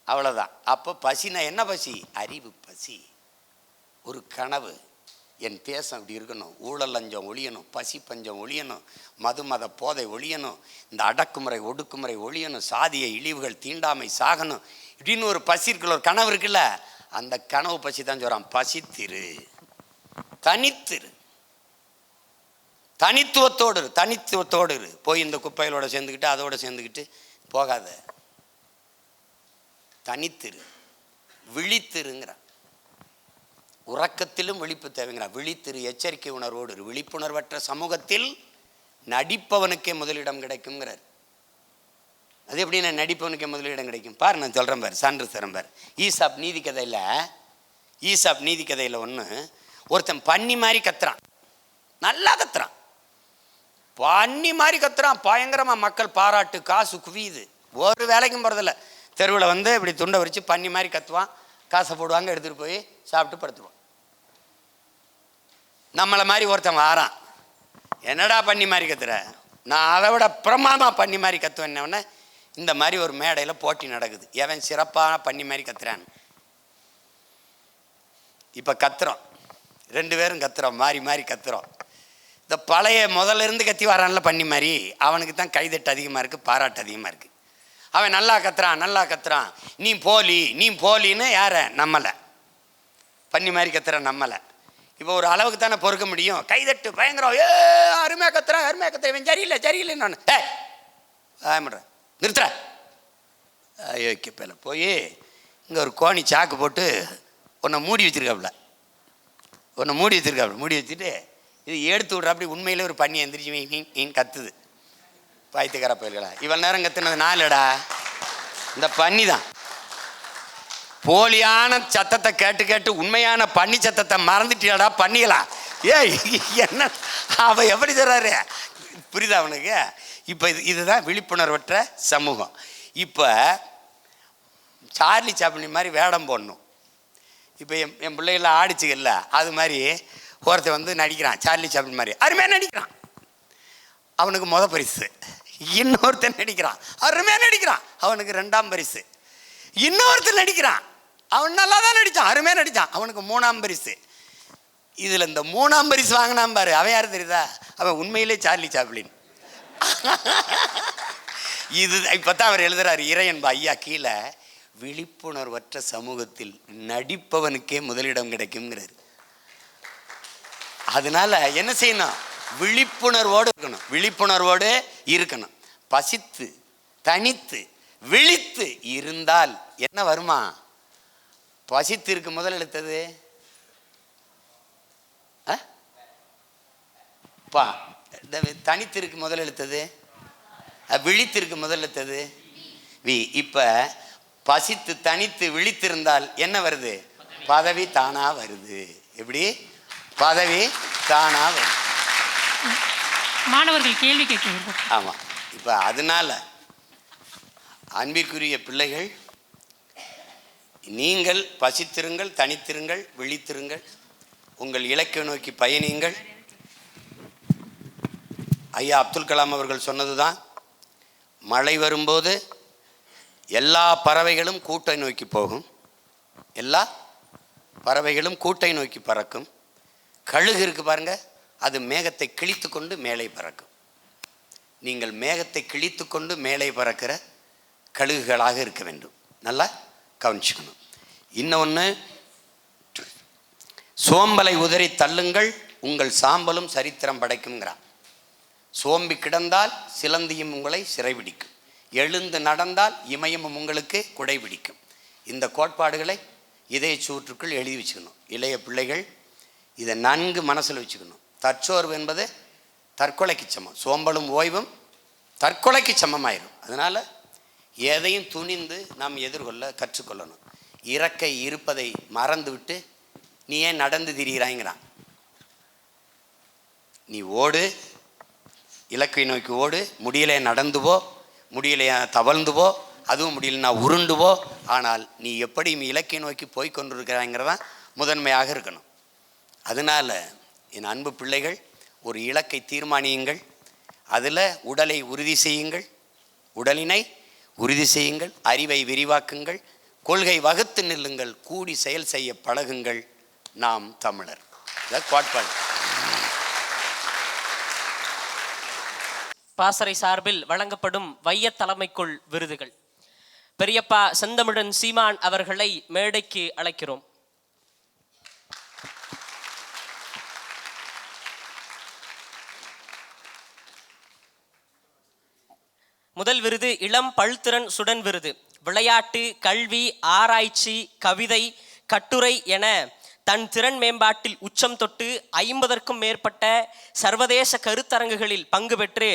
அவ்வளோதான். அப்போ பசினா என்ன பசி? அறிவு பசி. ஒரு கனவு, என் தேசம் இப்படி இருக்கணும், ஊழல் லஞ்சம் ஒழியணும், பசி பஞ்சம் ஒழியணும், மது மத போதை ஒழியணும், இந்த அடக்குமுறை ஒடுக்குமுறை ஒழியணும், சாதிய இழிவுகள் தீண்டாமை சாகணும், இப்படின்னு ஒரு பசி இருக்குல்ல, ஒரு கனவு இருக்குல்ல, அந்த கனவு பசி தான் சொல்கிறான். பசித்திரு, தனித்திரு, தனித்துவத்தோடு இரு, தனித்துவத்தோடு இரு. போய் இந்த குப்பைகளோட சேர்ந்துக்கிட்டு அதோட சேர்ந்துக்கிட்டு போகாத. தனித்திரு, விழித்திருங்கிறான். உறக்கத்திலும் விழிப்பு தேவைங்கிறான். விழித்திரு, எச்சரிக்கை உணர்வோடு இரு. விழிப்புணர்வற்ற சமூகத்தில் நடிப்பவனுக்கே முதலிடம் கிடைக்குங்கிறார். அது எப்படின்னா நடிப்பவனுக்கே முதலிடம் கிடைக்கும்? பாரு, நான் சொல்கிறேன் பாரு, சான்று தரேன் பாரு. ஈசாப் நீதி கதையில் ஒன்று, ஒருத்தன் பன்னி மாதிரி கத்துறான், நல்லா கத்துறான், பன்னி மாதிரி கத்துறான், பயங்கரமாக மக்கள் பாராட்டு, காசு குவியுது. ஒரு வேலைக்கும் போகிறதில்ல. தெருவில் வந்து இப்படி துண்டை வரிச்சு பன்னி மாதிரி கத்துவான், காசை போடுவாங்க, எடுத்துகிட்டு போய் சாப்பிட்டு படுத்துருவான். நம்மளை மாதிரி ஒருத்தன் வாரான், என்னடா பன்னி மாதிரி கத்துற? நான் அதை விட பிரமாதமாக பன்னி மாதிரி கத்துவேன்னொடனே இந்த மாதிரி ஒரு மேடையில் போட்டி நடக்குது, எவன் சிறப்பான பன்னி மாதிரி கத்துறான். இப்போ கத்துறோம், 2 பேரும் கத்துறோம், மாறி கத்துறோம். இந்த பழைய முதல்ல இருந்து கத்தி வரான்ல பன்னி மாதிரி, அவனுக்கு தான் கைதட்டு அதிகமாக இருக்குது, பாராட்டு அதிகமாக இருக்குது. அவன் நல்லா கத்துறான், நீ போலின்னு யாரை? நம்மளை. பன்னி மாதிரி கத்துற நம்மளை. இப்போ ஒரு அளவுக்கு தானே பொறுக்க முடியும். கைதட்டு பயங்கரம், அருமையாக கத்துறான், இவன் சரியில்லைன்னு நான் ஆமாடுறேன், நிறுத்துற. ஐயோக்கியப்பில் போய் இங்கே ஒரு கோணி சாக்கு போட்டு உன்னை மூடி வச்சுருக்காப்புல, மூடி வச்சுட்டு இது எடுத்து விட்ற. அப்படி உண்மையிலே ஒரு பன்னி எந்திரிச்சு நீ கத்துது. பாய்த்துக்கார பயிர்களா, இவள் நேரம் கத்துனது நாலடா, இந்த பன்னி தான். போலியான சத்தத்தை கேட்டு உண்மையான பன்னி சத்தத்தை மறந்துட்டியாடா பண்ணிகளா? என்ன அவ எப்படி சொல்றாரு? புரியுதா அவனுக்கு? இப்போ இதுதான் விழிப்புணர்வற்ற சமூகம். இப்போ சார்லி சாப்ளின் மாதிரி வேடம் போடணும். இப்போ என் பிள்ளைகள்லாம் ஆடிச்சுக்கல்ல, அது மாதிரி ஒருத்தன் வந்து நடிக்கிறான், சார்லி சாப்ளின் மாதிரி அருமையாக நடிக்கிறான், அவனுக்கு முதல் பரிசு. இன்னொருத்தன் நடிக்கிறான், அருமையாக நடிக்கிறான், அவனுக்கு 2ஆம் பரிசு. இன்னொருத்தன் நடிக்கிறான், அவன் நல்லா தான் நடித்தான், அருமையாக நடித்தான், அவனுக்கு 3ஆம் பரிசு. இதில் இந்த 3ஆம் பரிசு வாங்கினான் பாரு, அவன் யார் தெரியுதா? அவன் உண்மையிலே சார்லி சாப்ளின். இது இப்போ தான் அவர் எழுதுறாரு இறையன்பா ஐயா கீழே, விழிப்புணர்வற்ற சமூகத்தில் நடிப்பவனுக்கே முதலிடம் கிடைக்குங்கிறாரு. அதனால என்ன செய்யணும்? விழிப்புணர்வோடு இருக்கணும். பசித்து, தனித்து, விழித்து இருந்தால் என்ன வருமா? பசித்திற்கு முதல் எழுத்தது தனித்திற்கு முதல் எழுத்தது, விழித்திற்கு முதல் எழுத்தது வி. இப்ப பசித்து தனித்து விழித்திருந்தால் என்ன வருது? பதவி தானா வருது. எப்படி? பதவி தானா வருது. மாணவர்கள் கேள்வி கேட்க. ஆமா. இப்ப அதனால அன்பிற்குரிய பிள்ளைகள், நீங்கள் பசித்திருங்கள், தனித்திருங்கள், விழித்திருங்கள், உங்கள் இலக்கை நோக்கி பயணியுங்கள். ஐயா அப்துல் கலாம் அவர்கள் சொன்னதுதான், மழை வரும்போது எல்லா பறவைகளும் கூட்டை நோக்கி போகும், எல்லா பறவைகளும் கூட்டை நோக்கி பறக்கும். கழுகு இருக்கு பாருங்க, அது மேகத்தை கிழித்து கொண்டு மேலே பறக்கும். நீங்கள் மேகத்தை கிழித்து கொண்டு மேலே பறக்கிற கழுகுகளாக இருக்க வேண்டும். நல்லா கவனிச்சுக்கணும். இன்னொன்று, சோம்பலை உதறி தள்ளுங்கள், உங்கள் சாம்பலும் சரித்திரம் படைக்குங்கிறான். சோம்பி கிடந்தால் சிலந்தியும் உங்களை சிறைபிடிக்கும், எழுந்து நடந்தால் இமயமும் உங்களுக்கு குடைபிடிக்கும். இந்த கோட்பாடுகளை இதய சூற்றுக்குள் எழுதி வச்சுக்கணும். இளைய பிள்ளைகள் இதை நன்கு மனசில் வச்சுக்கணும். தற்சோர்வு என்பது தற்கொலைக்கு சமம், சோம்பலும் ஓய்வும் தற்கொலைக்கு சமமாயிரும். அதனால் எதையும் துணிந்து நாம் எதிர்கொள்ள கற்றுக்கொள்ளணும். இறக்கை இருப்பதை மறந்து விட்டு நீ ஏன் நடந்து திரிகிறாங்கிறான். நீ ஓடு, இலக்கை நோக்கி ஓடு, முடியலை நடந்து போ, முடியலையா தவழ்ந்து போ, அதுவும் முடியலன்னா உருண்டு போ. ஆனால் நீ எப்படி இலக்கை நோக்கி போய் கொண்டிருக்கிறாங்கிறதான் முதன்மையாக இருக்கணும். அதனால் என் அன்பு பிள்ளைகள், ஒரு இலக்கை தீர்மானியுங்கள், அதில் உடலை உறுதி செய்யுங்கள், உடலினை உறுதி செய்யுங்கள், அறிவை விரிவாக்குங்கள், கொள்கை வகுத்து நில்லுங்கள், கூடி செயல் செய்ய பழகுங்கள். நாம் தமிழர். கோட்பாடு. பாசறை சார்பில் வழங்கப்படும் வைய தலைமைக்குள் விருதுகள். பெரியப்பா செந்தமிழன் சீமான் அவர்களை மேடைக்கு அழைக்கிறோம். முதல் விருது இளம் பல்திறன் சுடன் விருது. விளையாட்டு, கல்வி, ஆராய்ச்சி, கவிதை, கட்டுரை என தன் திறன் மேம்பாட்டில் உச்சம் தொட்டு 50க்கும் மேற்பட்ட சர்வதேச கருத்தரங்குகளில் பங்கு பெற்று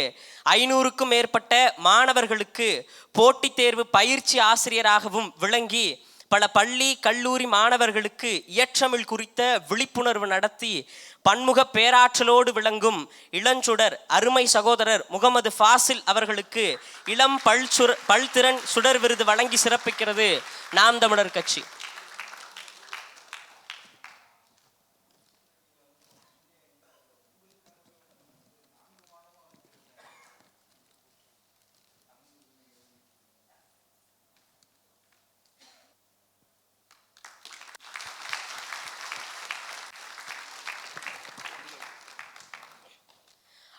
500க்கும் மேற்பட்ட மாணவர்களுக்கு போட்டித் தேர்வு பயிற்சி ஆசிரியராகவும் விளங்கி பல பள்ளி கல்லூரி மாணவர்களுக்கு இயற்றமிழ் குறித்த விழிப்புணர்வு நடத்தி பன்முக பேராற்றலோடு விளங்கும் இளஞ்சுடர் அருமை சகோதரர் முகமது ஃபாசில் அவர்களுக்கு இளம் பல்திறன் சுடர் விருது வழங்கி சிறப்பிக்கிறது நாம் தமிழர் கட்சி.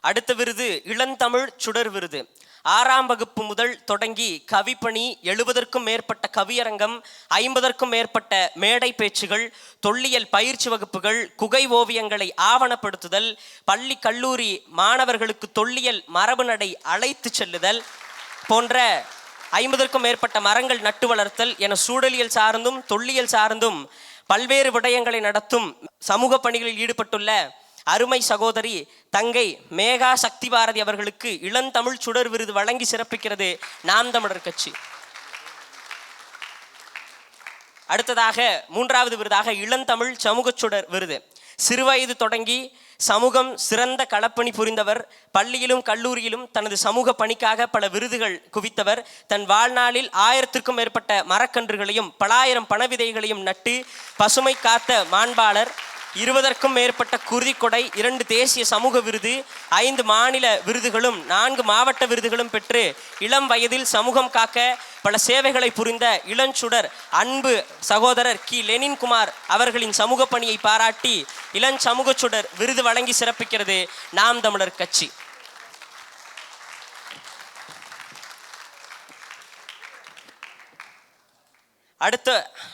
அடுத்த விருது இளந்தமிழ் சுடர் விருது. 6ஆம் வகுப்பு முதல் தொடங்கி கவிப்பணி, 70க்கும் மேற்பட்ட கவியரங்கம், 50க்கும் மேற்பட்ட மேடை பேச்சுகள், தொல்லியல் பயிற்சி வகுப்புகள், குகை ஓவியங்களை ஆவணப்படுத்துதல், பள்ளி கல்லூரி மாணவர்களுக்கு தொல்லியல் மரபு நடை அழைத்து செல்லுதல் போன்ற 50க்கும் மேற்பட்ட மரங்கள் நட்டு வளர்த்தல் என சூழலியல் சார்ந்தும் தொல்லியல் சார்ந்தும் பல்வேறு விடயங்களை நடத்தும் சமூக பணிகளில் ஈடுபட்டுள்ள அருமை சகோதரி தங்கை மேகா சக்தி பாரதி அவர்களுக்கு இளந்தமிழ் சுடர் விருது வழங்கி சிறப்பிக்கிறது நாம் தமிழர் கட்சி. அடுத்ததாக 3வது விருதாக இளந்தமிழ் சமூக சுடர் விருது. சிறுவயது தொடங்கி சமூகம் சிறந்த களப்பணி புரிந்தவர், பள்ளியிலும் கல்லூரியிலும் தனது சமூக பணிக்காக பல விருதுகள் குவித்தவர், தன் வாழ்நாளில் 1000க்கும் மேற்பட்ட மரக்கன்றுகளையும் பலாயிரம் பணவிதைகளையும் நட்டு பசுமை காத்த மாண்பாளர், 20க்கும் மேற்பட்ட குருதிக்கொடை, 2 தேசிய சமூக விருது, 5 மாநில விருதுகளும் 4 மாவட்ட விருதுகளும் பெற்று இளம் வயதில் சமூகம் காக்க பல சேவைகளை புரிந்த இளஞ்சுடர் அன்பு சகோதரர் கி லெனின் குமார் அவர்களின் சமூக பணியை பாராட்டி இளம் சமூக சுடர் விருது வழங்கி சிறப்பிக்கிறது நாம் தமிழர் கட்சி.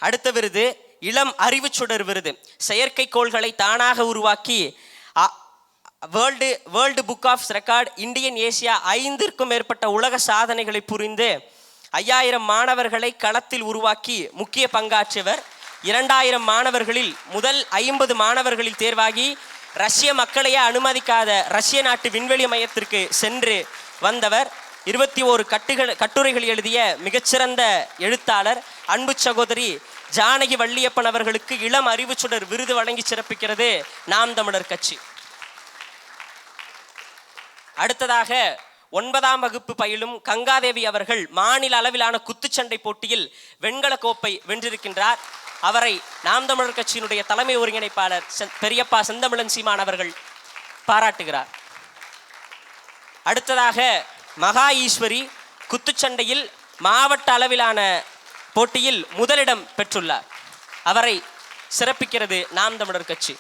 அடுத்த விருது இளம் அறிவு சுடர் விருது. செயற்கைக்கோள்களை தானாக உருவாக்கி world book of record, Indian Asia 5க்கும் மேற்பட்ட உலக சாதனைகளை புரிந்து 5000 மாணவர்களை களத்தில் உருவாக்கி முக்கிய பங்காற்றியவர். 2000 மாணவர்களில் முதல் 50 மாணவர்களில் தேர்வாகி ரஷ்ய மக்களையே அனுமதிக்காத ரஷ்ய நாட்டு விண்வெளி மையத்திற்கு சென்று வந்தவர். 21 கட்டுரைகள் எழுதிய மிகச்சிறந்த எழுத்தாளர் அன்பு சகோதரி ஜானகி வள்ளியப்பன் அவர்களுக்கு இளம் அறிவு சுடர் விருது வழங்கி சிறப்பிக்கிறது நாம் தமிழர் கட்சி. அடுத்ததாக 9ஆம் வகுப்பு பயிலும் கங்காதேவி அவர்கள் மாநில அளவிலான குத்துச்சண்டை போட்டியில் வெண்கல கோப்பை வென்றிருக்கின்றார். அவரை நாம் தமிழர் கட்சியினுடைய தலைமை ஒருங்கிணைப்பாளர் பெரியப்பா செந்தமிழன் சீமான் அவர்கள் பாராட்டுகிறார். அடுத்ததாக மகா ஈஸ்வரி குத்துச்சண்டையில் மாவட்ட அளவிலான போட்டியில் முதலிடம் பெற்றுள்ளார். அவரை சிறப்பிக்கிறது நாம் தமிழர் கட்சி.